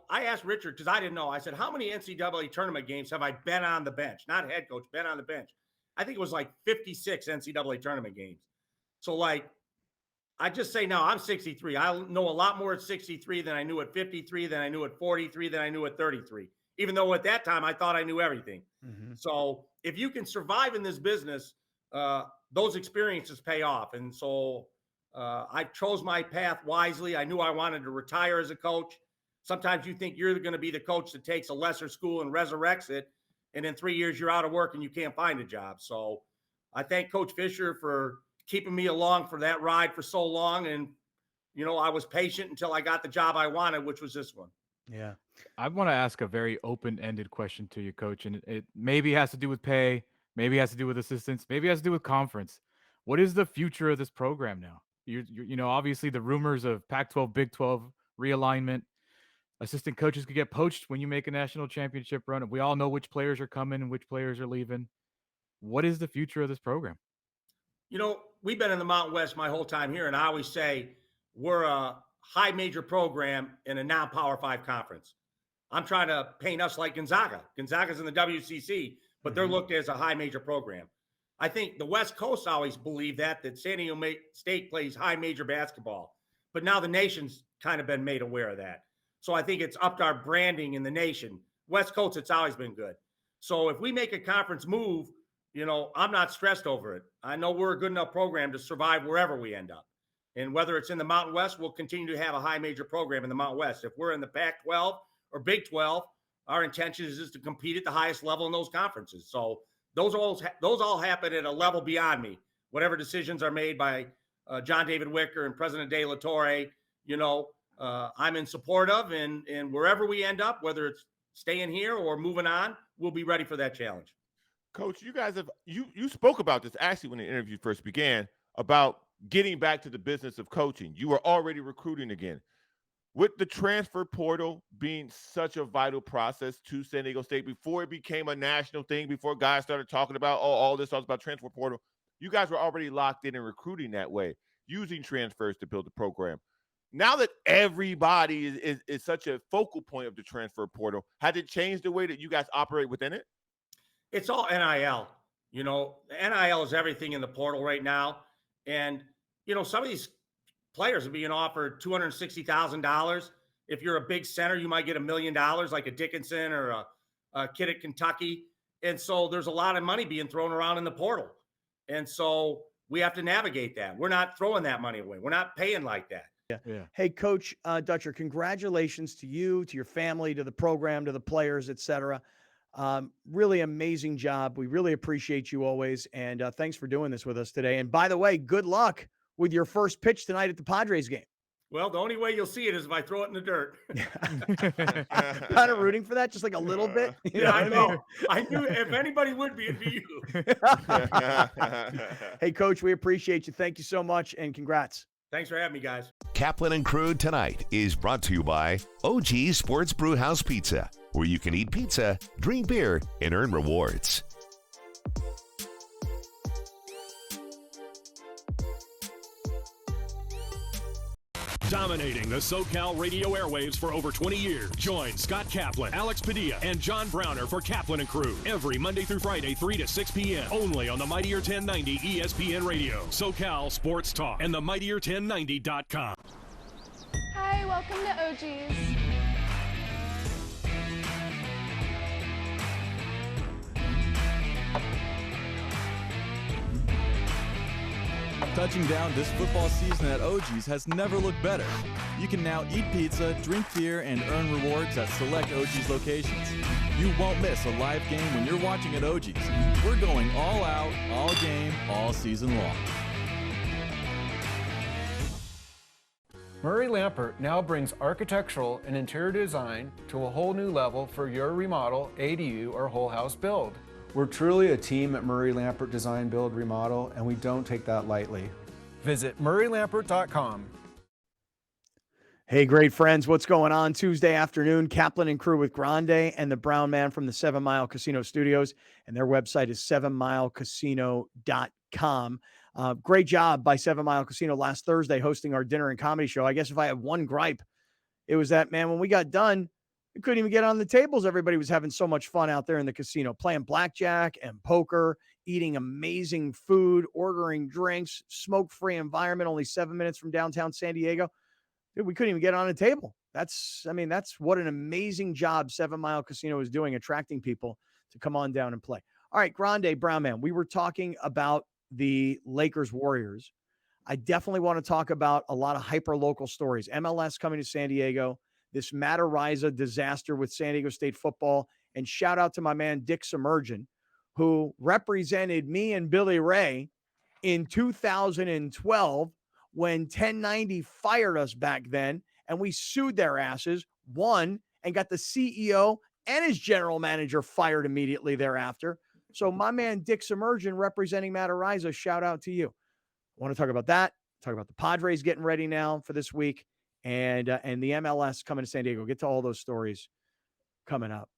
I asked Richard because I didn't know. I said, how many NCAA tournament games have I been on the bench? Not head coach, been on the bench. I think it was like 56 NCAA tournament games. So I just say now I'm 63. I know a lot more at 63 than I knew at 53, than I knew at 43, than I knew at 33. Even though at that time I thought I knew everything. So if you can survive in this business, those experiences pay off. And so I chose my path wisely. I knew I wanted to retire as a coach. Sometimes you think you're going to be the coach that takes a lesser school and resurrects it. And in 3 years, you're out of work and you can't find a job. So I thank Coach Fisher for keeping me along for that ride for so long. And, I was patient until I got the job I wanted, which was this one. Yeah. I want to ask a very open-ended question to you, Coach, and it maybe has to do with pay, maybe has to do with assistants, maybe has to do with conference. What is the future of this program now? Obviously the rumors of Pac-12, Big 12 realignment, assistant coaches could get poached when you make a national championship run. We all know which players are coming and which players are leaving. What is the future of this program? We've been in the Mountain West my whole time here, and I always say we're a high major program in a non-Power 5 conference. I'm trying to paint us like Gonzaga. Gonzaga's in the WCC, but they're looked at as a high major program. I think the West Coast always believed that San Diego State plays high major basketball, but now the nation's kind of been made aware of that. So I think it's upped our branding in the nation. West Coast, it's always been good. So if we make a conference move, I'm not stressed over it. I know we're a good enough program to survive wherever we end up. And whether it's in the Mountain West, we'll continue to have a high major program in the Mountain West. If we're in the Pac-12 or Big 12, our intention is just to compete at the highest level in those conferences. So those all happen at a level beyond me. Whatever decisions are made by John David Wicker and President De La Torre, I'm in support of, and wherever we end up, whether it's staying here or moving on, we'll be ready for that challenge. Coach, you guys have you spoke about this actually when the interview first began about getting back to the business of coaching. You were already recruiting again. With the transfer portal being such a vital process to San Diego State before it became a national thing, before guys started talking about all this talks about transfer portal, you guys were already locked in and recruiting that way, using transfers to build the program. Now that everybody is such a focal point of the transfer portal, has it changed the way that you guys operate within it? It's all NIL. NIL is everything in the portal right now. And, some of these players are being offered $260,000. If you're a big center, you might get $1 million, like a Dickinson or a kid at Kentucky. And so there's a lot of money being thrown around in the portal. And so we have to navigate that. We're not throwing that money away. We're not paying like that. Yeah. Hey, Coach Dutcher, congratulations to you, to your family, to the program, to the players, et cetera. Really amazing job. We really appreciate you always. And thanks for doing this with us today. And by the way, good luck with your first pitch tonight at the Padres game. Well, the only way you'll see it is if I throw it in the dirt. Kind of rooting for that, just like a little bit. I know. I knew if anybody would be, it'd be you. Hey, Coach, we appreciate you. Thank you so much, and congrats. Thanks for having me, guys. Kaplan and Crew Tonight is brought to you by OG Sports Brewhouse Pizza, where you can eat pizza, drink beer, and earn rewards. Dominating the SoCal radio airwaves for over 20 years. Join Scott Kaplan, Alex Padilla, and John Browner for Kaplan and Crew every Monday through Friday, 3 to 6 p.m. only on the Mightier 1090 ESPN Radio, SoCal Sports Talk, and the Mightier1090.com. Hi, welcome to OG's. Touching down this football season at OG's has never looked better. You can now eat pizza, drink beer, and earn rewards at select OG's locations. You won't miss a live game when you're watching at OG's. We're going all out, all game, all season long. Murray Lampert now brings architectural and interior design to a whole new level for your remodel, ADU, or whole house build. We're truly a team at Murray Lampert Design, Build, Remodel, and we don't take that lightly. Visit murraylampert.com. Hey, great friends, what's going on? Tuesday afternoon, Kaplan and Crew with Grande and the Brown Man from the 7 Mile Casino Studios, and their website is 7milecasino.com. Great job by 7 Mile Casino last Thursday hosting our dinner and comedy show. I guess if I have one gripe, it was that, man, when we got done, we couldn't even get on the tables. Everybody was having so much fun out there in the casino, playing blackjack and poker, eating amazing food, ordering drinks, smoke-free environment, only 7 minutes from downtown San Diego. Dude, we couldn't even get on a table. That's what an amazing job 7 Mile Casino is doing, attracting people to come on down and play. All right, Grande, Brown Man, we were talking about the Lakers Warriors. I definitely want to talk about a lot of hyper-local stories. MLS coming to San Diego, this Matt Ariza disaster with San Diego State football, and shout out to my man Dick Submergent, who represented me and Billy Ray in 2012 when 1090 fired us back then, and we sued their asses, won, and got the CEO and his general manager fired immediately thereafter. So my man Dick Submergent representing Matt Ariza, shout out to you. want to talk about that. Talk about the Padres getting ready now for this week, and the MLS coming to San Diego. Get to all those stories coming up.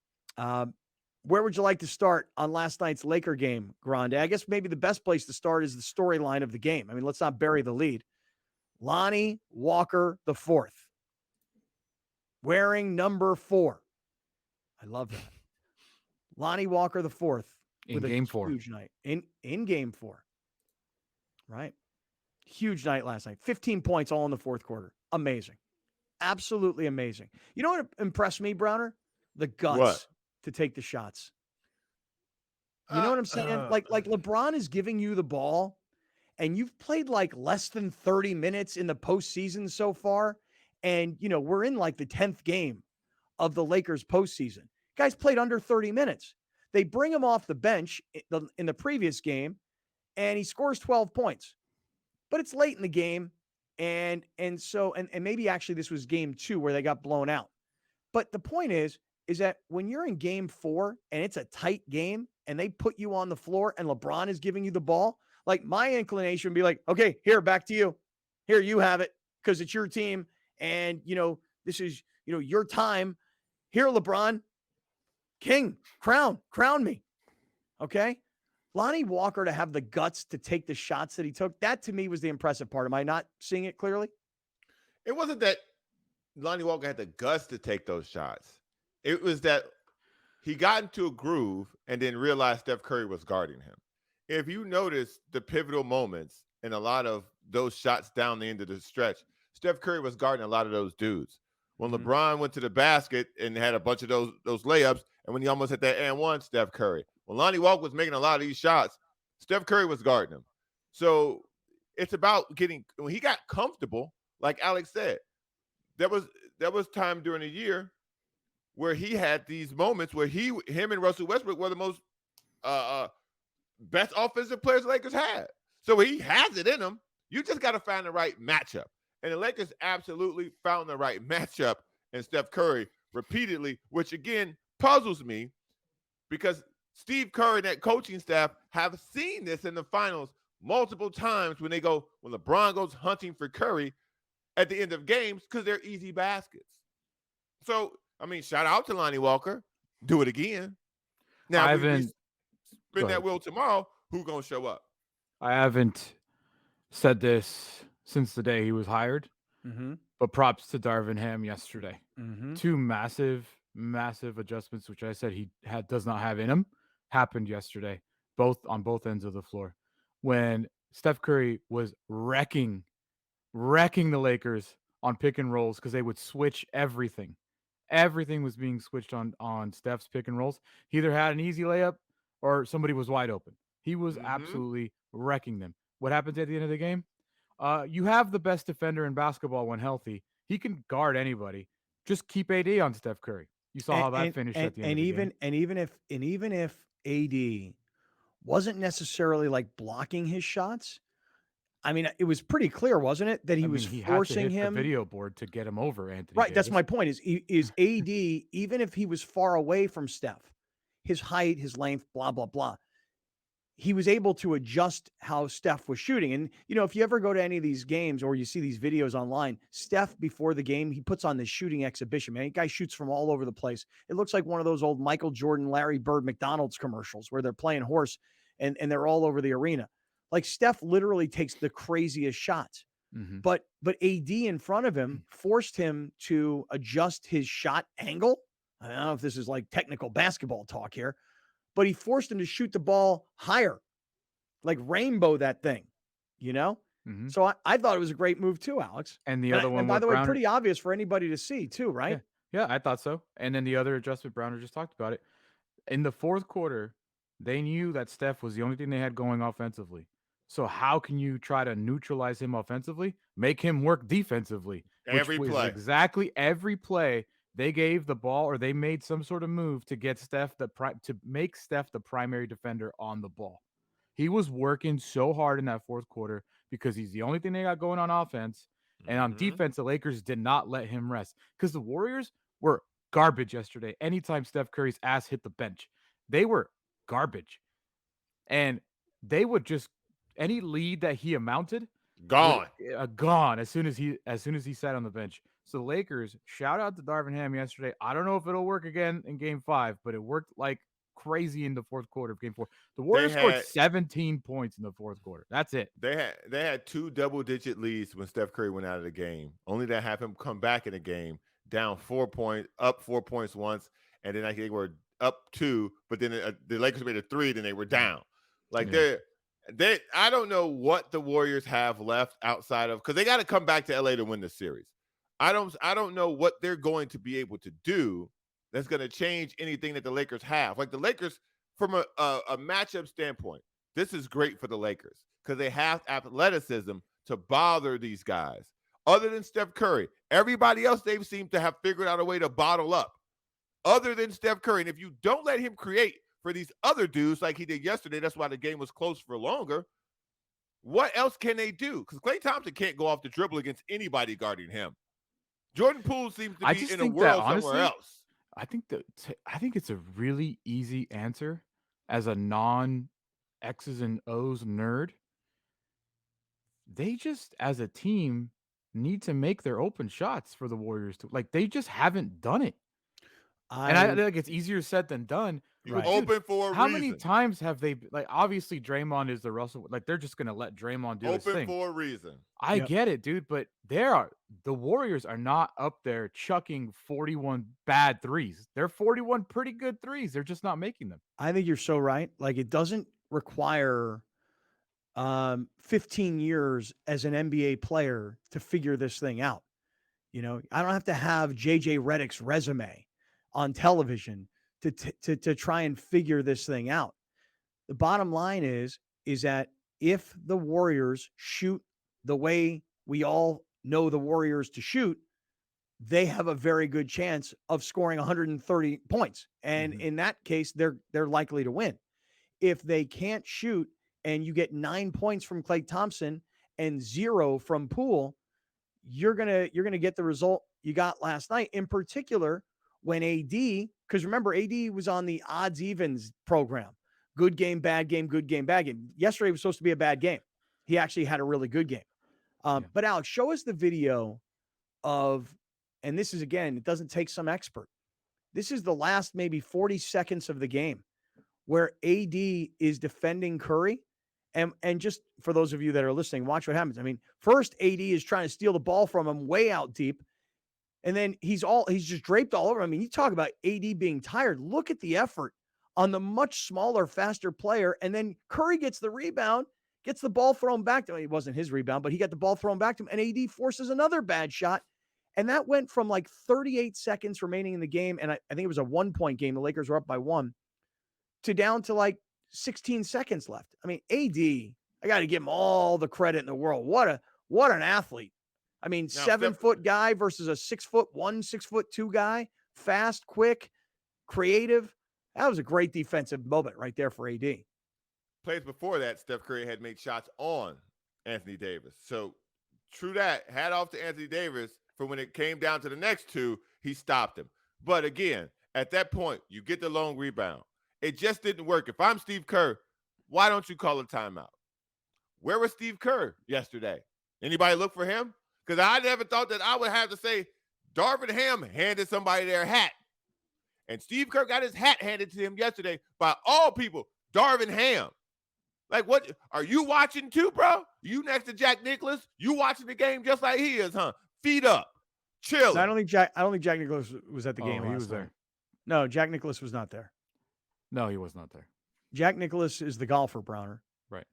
Where would you like to start on last night's Laker game, Grande? I guess maybe the best place to start is the storyline of the game. I mean, let's not bury the lead. Lonnie Walker the fourth, wearing number 4. I love that. Lonnie Walker the fourth in game 4. Huge night in game 4. Right. Huge night last night. 15 points all in the fourth quarter. Amazing. Absolutely amazing. You know what impressed me, Browner? The guts to take the shots. You know what I'm saying? Like LeBron is giving you the ball, and you've played like less than 30 minutes in the postseason so far. And, we're in like the 10th game of the Lakers postseason. Guys played under 30 minutes. They bring him off the bench in the previous game, and he scores 12 points. But it's late in the game, and maybe actually this was game 2 where they got blown out. But the point is that when you're in game 4 and it's a tight game and they put you on the floor and LeBron is giving you the ball, like my inclination would be like, okay, here, back to you. Here, you have it because it's your team. And, this is, your time. Here, LeBron, king, crown me. Okay. Lonnie Walker to have the guts to take the shots that he took, that to me was the impressive part. Am I not seeing it clearly? It wasn't that Lonnie Walker had the guts to take those shots. It was that he got into a groove and then realized Steph Curry was guarding him. If you notice the pivotal moments in a lot of those shots down the end of the stretch, Steph Curry was guarding a lot of those dudes. When LeBron went to the basket and had a bunch of those layups, and when he almost hit that and one, Steph Curry. When Lonnie Walker was making a lot of these shots, Steph Curry was guarding him. So it's about when he got comfortable, like Alex said, there was time during the year where he had these moments where him and Russell Westbrook were the most best offensive players the Lakers had. So he has it in him. You just got to find the right matchup. And the Lakers absolutely found the right matchup in Steph Curry repeatedly, which again puzzles me because Steve Kerr and that coaching staff have seen this in the finals multiple times when LeBron goes hunting for Curry at the end of games because they're easy baskets. So, I mean, shout out to Lonnie Walker. Do it again. Now, if we spin that wheel tomorrow, who's going to show up? I haven't said this since the day he was hired, but props to Darvin Ham yesterday. 2 massive adjustments, which I said he does not have in him, happened yesterday, on both ends of the floor. When Steph Curry was wrecking the Lakers on pick and rolls because they would switch everything. Everything was being switched on Steph's pick and rolls. He either had an easy layup or somebody was wide open. He was absolutely wrecking them. What happens at the end of the game? You have the best defender in basketball when healthy. He can guard anybody. Just keep AD on Steph Curry. You saw how that finished at the end of the game. And even if AD wasn't necessarily like blocking his shots, I mean, it was pretty clear, wasn't it, that he was forcing had to hit him the video board to get him over Anthony. Right, Davis. that's my point. Is AD, even if he was far away from Steph, his height, his length, blah blah blah, he was able to adjust how Steph was shooting. And if you ever go to any of these games or you see these videos online, Steph before the game, he puts on this shooting exhibition. Man, the guy shoots from all over the place. It looks like one of those old Michael Jordan, Larry Bird, McDonald's commercials where they're playing horse and they're all over the arena. Like Steph literally takes the craziest shots, but AD in front of him forced him to adjust his shot angle. I don't know if this is like technical basketball talk here, but he forced him to shoot the ball higher, like rainbow that thing, So I thought it was a great move too, Alex. And the other one, and by the way, pretty obvious for anybody to see too, right? Yeah, I thought so. And then the other adjustment, Browner just talked about it. In the fourth quarter, they knew that Steph was the only thing they had going offensively. So how can you try to neutralize him offensively? Make him work defensively. Every play. Exactly every play they gave the ball or they made some sort of move to get Steph to make Steph the primary defender on the ball. He was working so hard in that fourth quarter because he's the only thing they got going on offense. And on defense, the Lakers did not let him rest because the Warriors were garbage yesterday. Anytime Steph Curry's ass hit the bench, they were garbage. And they would just any lead that he amounted Gone. gone as soon as he sat on the bench. So the Lakers, shout out to Darvin Ham yesterday. I don't know if it'll work again in Game 5, but it worked like crazy in the fourth quarter of Game 4. The Warriors scored 17 points in the fourth quarter. That's it. They had 2 double-digit leads when Steph Curry went out of the game. Only to have him come back in the game down 4 points, up 4 points once, and then they were up 2. But then the Lakers made a 3, then they were down. Like I don't know what the Warriors have left outside of, because they got to come back to LA to win the series. I don't know what they're going to be able to do that's going to change anything that the Lakers have. Like the Lakers, from a matchup standpoint, this is great for the Lakers because they have athleticism to bother these guys. Other than Steph Curry, everybody else, they've seemed to have figured out a way to bottle up. Other than Steph Curry, and if you don't let him create for these other dudes like he did yesterday, that's why the game was close for longer. What else can they do? Because Klay Thompson can't go off the dribble against anybody guarding him. Jordan Poole seems to be in a world somewhere else. I think it's a really easy answer as a non-X's and O's nerd. They just, as a team, need to make their open shots for the Warriors to, like, they just haven't done it. And I think it's easier said than done. Right. Open for a reason. How many times have they, like, obviously Draymond is the Russell, like, they're just going to let Draymond do his thing. Open for a reason. I get it, dude, but the Warriors are not up there chucking 41 bad threes. They're 41 pretty good threes. They're just not making them. I think you're so right. Like, it doesn't require 15 years as an NBA player to figure this thing out. You know, I don't have to have JJ Redick's resume on television to try and figure this thing out. The bottom line is that if the Warriors shoot the way we all know the Warriors to shoot, they have a very good chance of scoring 130 points. And in that case, they're likely to win. If they can't shoot and you get 9 points from Klay Thompson and 0 from Poole, you're gonna get the result you got last night. In particular, when AD, because remember, AD was on the odds evens program. Good game, bad game, good game, bad game. Yesterday was supposed to be a bad game. He actually had a really good game. But Alex, show us the video of, and this is, again, it doesn't take some expert. This is the last maybe 40 seconds of the game where AD is defending Curry. And just for those of you that are listening, watch what happens. I mean, first AD is trying to steal the ball from him way out deep. And then he's just draped all over. I mean, you talk about AD being tired. Look at the effort on the much smaller, faster player. And then Curry gets the rebound, gets the ball thrown back to him. It wasn't his rebound, but he got the ball thrown back to him. And AD forces another bad shot. And that went from like 38 seconds remaining in the game. And I think it was a 1-point game. The Lakers were up by 1 to down to like 16 seconds left. I mean, AD, I got to give him all the credit in the world. What an athlete. I mean, now, 7-foot guy versus a 6'1", 6'2" guy, fast, quick, creative. That was a great defensive moment right there for AD. Plays before that, Steph Curry had made shots on Anthony Davis. So true that. Hat off to Anthony Davis for when it came down to the next 2, he stopped him. But again, at that point, you get the long rebound. It just didn't work. If I'm Steve Kerr, why don't you call a timeout? Where was Steve Kerr yesterday? Anybody look for him? Because I never thought that I would have to say Darvin Ham handed somebody their hat. And Steve Kerr got his hat handed to him yesterday by all people, Darvin Ham. Like, what? Are you watching too, bro? You next to Jack Nicklaus? You watching the game just like he is, huh? Feet up. Chill. I don't think Jack Nicklaus was at the game. He was there. No, Jack Nicklaus was not there. No, he was not there. Jack Nicklaus is the golfer, Browner. Right.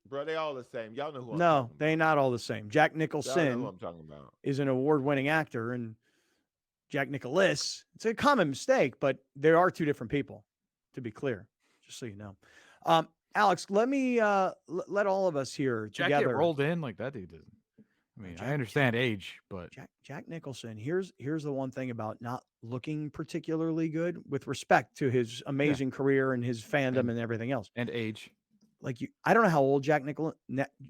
Bro, they all the same. Y'all know who I'm No, talking about. they not all the same. Jack Nicholson Y'all know who I'm talking about. is an award-winning actor, and Jack Nicholas, it's a common mistake, but there are 2 different people, to be clear, just so you know. Alex, let me let all of us here Jack together. get rolled in like that dude didn't. I mean, I understand age, but Jack Nicholson, here's the one thing about not looking particularly good with respect to his amazing career and his fandom and everything else. And age. Like I don't know how old Jack Nicholson,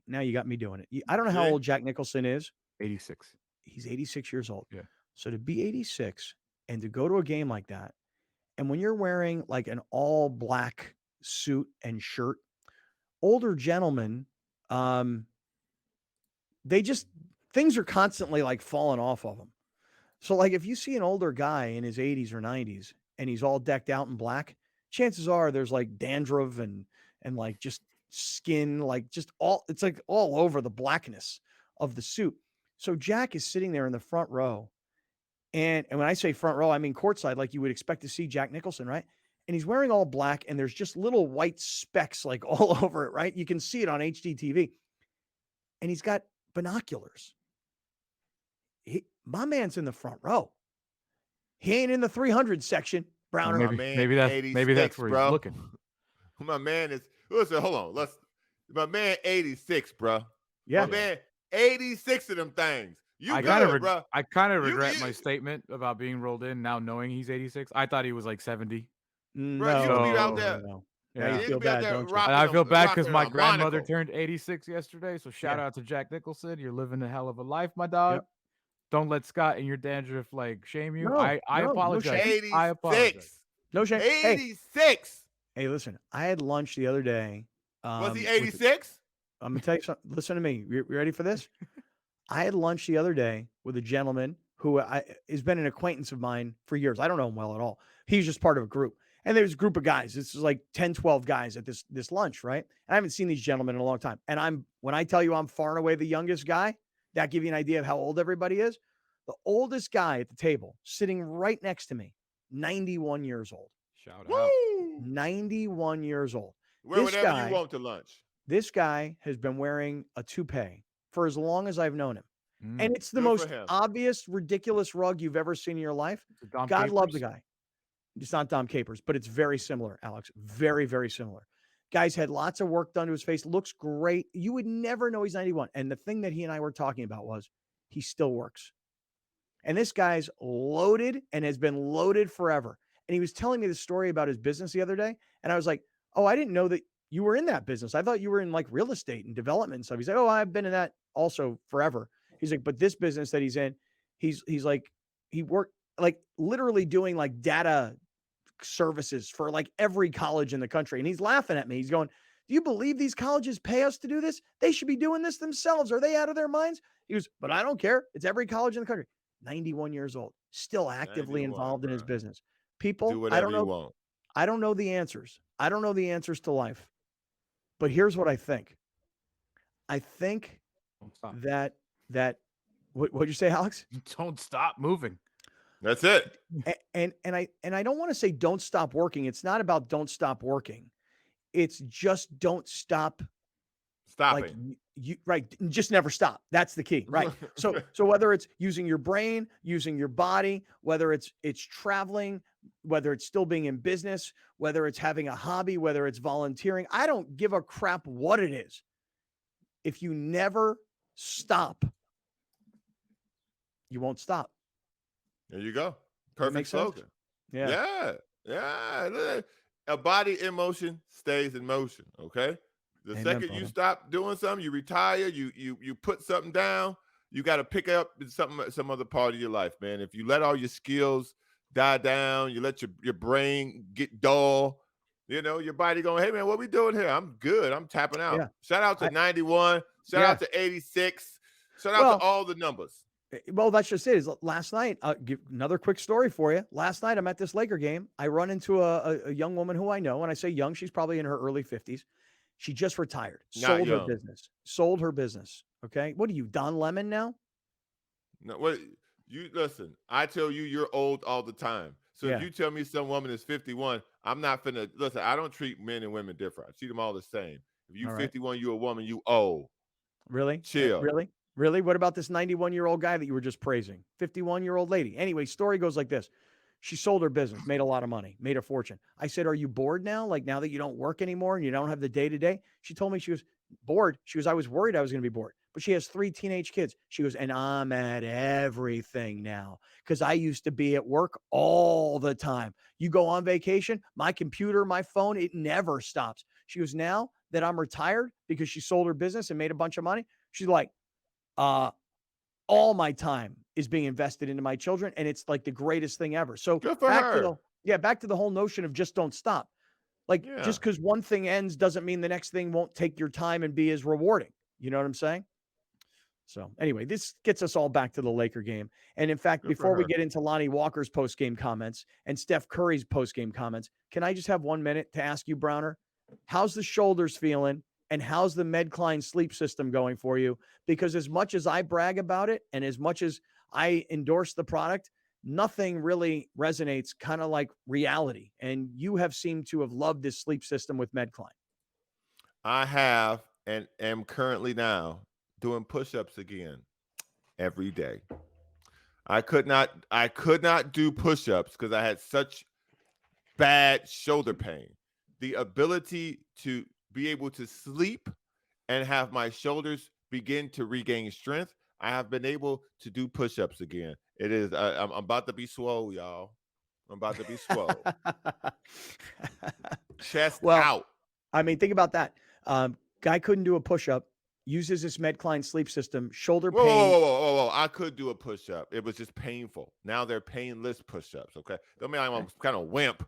now you got me doing it. I don't know how old Jack Nicholson is. 86. He's 86 years old. Yeah. So to be 86 and to go to a game like that, and when you're wearing like an all black suit and shirt older gentlemen, things are constantly like falling off of them. So like if you see an older guy in his 80s or 90s and he's all decked out in black, chances are there's like dandruff and like just skin, like just it's like all over the blackness of the suit. So Jack is sitting there in the front row. And when I say front row, I mean courtside, like you would expect to see Jack Nicholson, right? And he's wearing all black and there's just little white specks like all over it, right? You can see it on HD TV. And he's got binoculars. My man's in the front row. He ain't in the 300 section, Browner. Maybe that's where he's looking. My man is. Listen, hold on. My man 86, bro. Yeah. My man 86 of them things. I kind of regret my statement about being rolled in now knowing he's 86. I thought he was like 70. Bro, you can be out there. No. Yeah, you feel bad, don't you? And I feel bad because my grandmother turned 86 yesterday. So shout out to Jack Nicholson. You're living a hell of a life, my dog. Yep. Don't let Scott and your dandruff like shame you. No, I apologize. I apologize. No shame. 86. Hey, listen, I had lunch the other day. Was he 86? I'm going to tell you something. Listen to me. You ready for this? I had lunch the other day with a gentleman who has been an acquaintance of mine for years. I don't know him well at all. He's just part of a group. And there's a group of guys. This is like 10, 12 guys at this lunch, right? And I haven't seen these gentlemen in a long time. And when I tell you I'm far and away the youngest guy, that give you an idea of how old everybody is. The oldest guy at the table, sitting right next to me, 91 years old. Shout out. 91 years old. Wear whatever you want to lunch. This guy has been wearing a toupee for as long as I've known him. And it's the most obvious, ridiculous rug you've ever seen in your life. God love the guy. It's not Dom Capers, but it's very similar, Alex. Very, very similar. Guy's had lots of work done to his face. Looks great. You would never know he's 91. And the thing that he and I were talking about was he still works. And this guy's loaded and has been loaded forever. And he was telling me the story about his business the other day. And I was like, oh, I didn't know that you were in that business. I thought you were in like real estate and development and stuff. He's like, oh, I've been in that also forever. He's like, but this business that he's in, he's like, he worked like literally doing like data services for like every college in the country. And he's laughing at me. He's going, do you believe these colleges pay us to do this? They should be doing this themselves. Are they out of their minds? He goes, but I don't care. It's every college in the country. 91 years old, still actively involved in his business. People, do whatever you want. I don't know the answers. I don't know the answers to life. But here's what I think. I think that what'd you say, Alex? Don't stop moving. That's it. And I don't want to say don't stop working. It's not about don't stop working. It's just don't stop. Stopping. Right. Just never stop. That's the key. Right. So whether it's using your brain, using your body, whether it's traveling, whether it's still being in business, whether it's having a hobby, whether it's volunteering, I don't give a crap what it is. If you never stop, you won't stop. There you go. Perfect slogan. Yeah. Yeah. A body in motion stays in motion. Okay. The second you stop doing something, you retire, you put something down, you got to pick up some other part of your life, man. If you let all your skills die down, you let your brain get dull, your body going, hey, man, what we doing here? I'm good. I'm tapping out. Yeah. Shout out to 91. Shout out to 86. Shout out to all the numbers. Well, that's just it. Last night, give another quick story for you. Last night, I'm at this Laker game. I run into a young woman who I know. When I say young, she's probably in her early 50s. She just retired, sold her business. Okay. What are you, Don Lemon now? No, what you listen, I tell you, you're old all the time. So if you tell me some woman is 51, I'm not finna listen. I don't treat men and women different. I treat them all the same. If you 51, you a woman, you old. Really? Chill. Really? What about this 91-year-old guy that you were just praising? 51-year-old lady. Anyway, story goes like this. She sold her business, made a lot of money, made a fortune. I said, are you bored now? Like now that you don't work anymore and you don't have the day-to-day? She told me she was bored. She goes, I was worried I was going to be bored. But she has 3 teenage kids. She goes, and I'm at everything now because I used to be at work all the time. You go on vacation, my computer, my phone, it never stops. She goes, now that I'm retired because she sold her business and made a bunch of money, she's like, all my time is being invested into my children. And it's like the greatest thing ever. So good for her. Back to the whole notion of just don't stop. Like, Yeah. just because one thing ends doesn't mean the next thing won't take your time and be as rewarding. You know what I'm saying? So anyway, this gets us all back to the Laker game. And in fact, Good for before we her. get into Lonnie Walker's post-game comments and Steph Curry's post-game comments, can I just have 1 minute to ask you, Browner, how's the shoulders feeling and how's the Medcline sleep system going for you? Because as much as I brag about it and as much as I endorse the product, nothing really resonates kind of like reality. And you have seemed to have loved this sleep system with Medcline. I have and am currently now doing push-ups again every day. I could not do push-ups because I had such bad shoulder pain. The ability to be able to sleep and have my shoulders begin to regain strength, I have been able to do push-ups again. It is I'm about to be swole, y'all. I'm about to be swole. Chest out. I mean, think about that. Guy couldn't do a push-up, uses this Medcline sleep system, shoulder pain. Whoa. I could do a push-up. It was just painful. Now they're painless push-ups, okay? Don't mean I'm kind of wimp.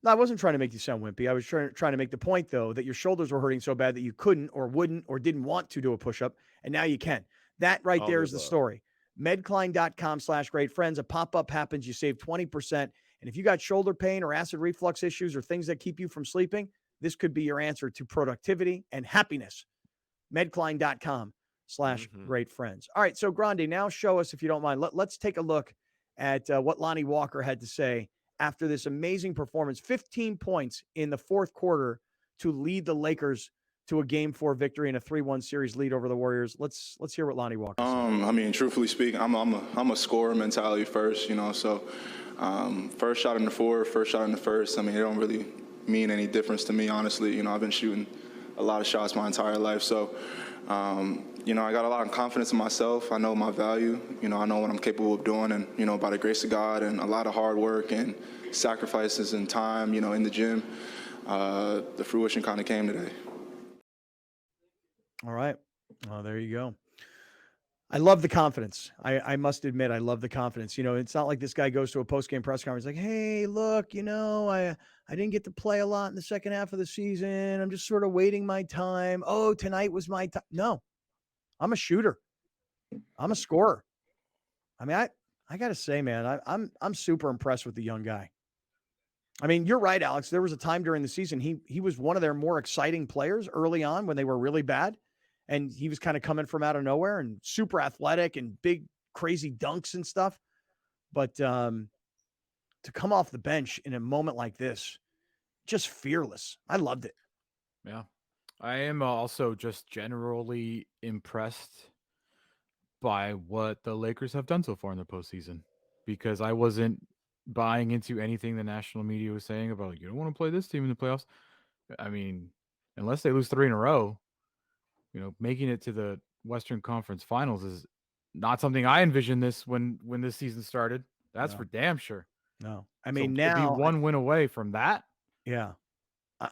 No, I wasn't trying to make you sound wimpy. I was trying to make the point, though, that your shoulders were hurting so bad that you couldn't or wouldn't or didn't want to do a push-up, and now you can. That right there is the story. Medcline.com/great friends. A pop-up happens. You save 20%. And if you got shoulder pain or acid reflux issues or things that keep you from sleeping, this could be your answer to productivity and happiness. Medcline.com/great friends. All right, so Grande, now show us, if you don't mind. Let's take a look at what Lonnie Walker had to say after this amazing performance. 15 points in the fourth quarter to lead the Lakers to a Game 4 victory and a 3-1 series lead over the Warriors. Let's hear what Lonnie Walker said. I mean, truthfully speaking, I'm a scorer mentality first, so first shot in the fourth, first shot in the first. I mean, it don't really mean any difference to me, honestly. I've been shooting a lot of shots my entire life, so I got a lot of confidence in myself. I know my value. I know what I'm capable of doing, and by the grace of God and a lot of hard work and sacrifices and time, in the gym, the fruition kind of came today. All right. Well, there you go. I love the confidence. I must admit, I love the confidence. It's not like this guy goes to a post-game press conference like, hey, look, I didn't get to play a lot in the second half of the season. I'm just sort of waiting my time. Oh, tonight was my time. No, I'm a shooter. I'm a scorer. I mean, I got to say, man, I'm super impressed with the young guy. I mean, you're right, Alex. There was a time during the season he was one of their more exciting players early on when they were really bad. And he was kind of coming from out of nowhere and super athletic and big, crazy dunks and stuff. But to come off the bench in a moment like this, just fearless. I loved it. Yeah. I am also just generally impressed by what the Lakers have done so far in the postseason, because I wasn't buying into anything the national media was saying about, you don't want to play this team in the playoffs. I mean, unless they lose 3 in a row, making it to the Western Conference Finals is not something I envisioned this when this season started. That's for damn sure. No, I mean, so now to be one win away from that. Yeah,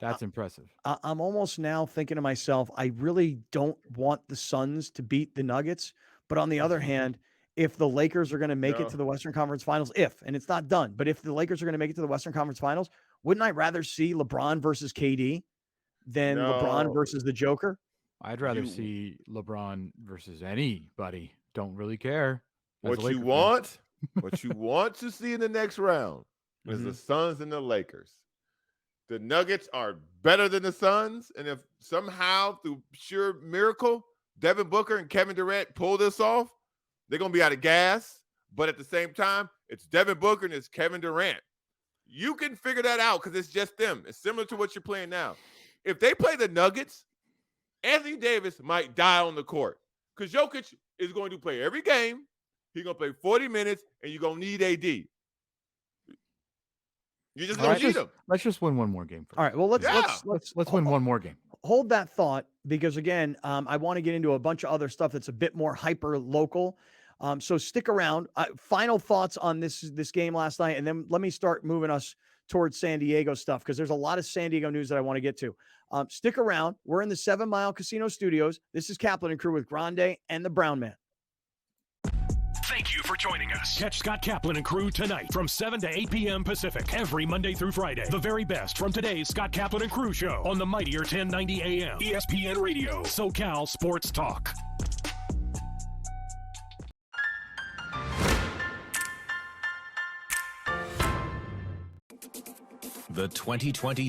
that's impressive. I'm almost now thinking to myself, I really don't want the Suns to beat the Nuggets, but on the other hand, if the Lakers are going to make it to the Western Conference Finals, and it's not done, but if the Lakers are going to make it to the Western Conference Finals, wouldn't I rather see LeBron versus KD than LeBron versus the Joker? I'd rather see LeBron versus anybody. Don't really care. What you want to see in the next round is the Suns and the Lakers. The Nuggets are better than the Suns, and if somehow through sheer miracle, Devin Booker and Kevin Durant pull this off, they're going to be out of gas. But at the same time, it's Devin Booker and it's Kevin Durant. You can figure that out because it's just them. It's similar to what you're playing now. If they play the Nuggets, Anthony Davis might die on the court because Jokic is going to play every game. He's going to play 40 minutes, and you're going to need AD. You just don't need him. Let's just win one more game. All right. Well, let's win one more game. Hold that thought because, again, I want to get into a bunch of other stuff that's a bit more hyper local. So stick around. Final thoughts on this game last night, and then let me start moving us towards San Diego stuff because there's a lot of San Diego news that I want to get to. Stick around. We're in the 7 Mile Casino Studios. This is Kaplan and Crew with Grande and the Brown Man. Thank you for joining us. Catch Scott Kaplan and Crew tonight from 7 to 8 p.m. Pacific every Monday through Friday. The very best from today's Scott Kaplan and Crew show on the mightier 1090 AM. ESPN Radio, SoCal Sports Talk. The 2020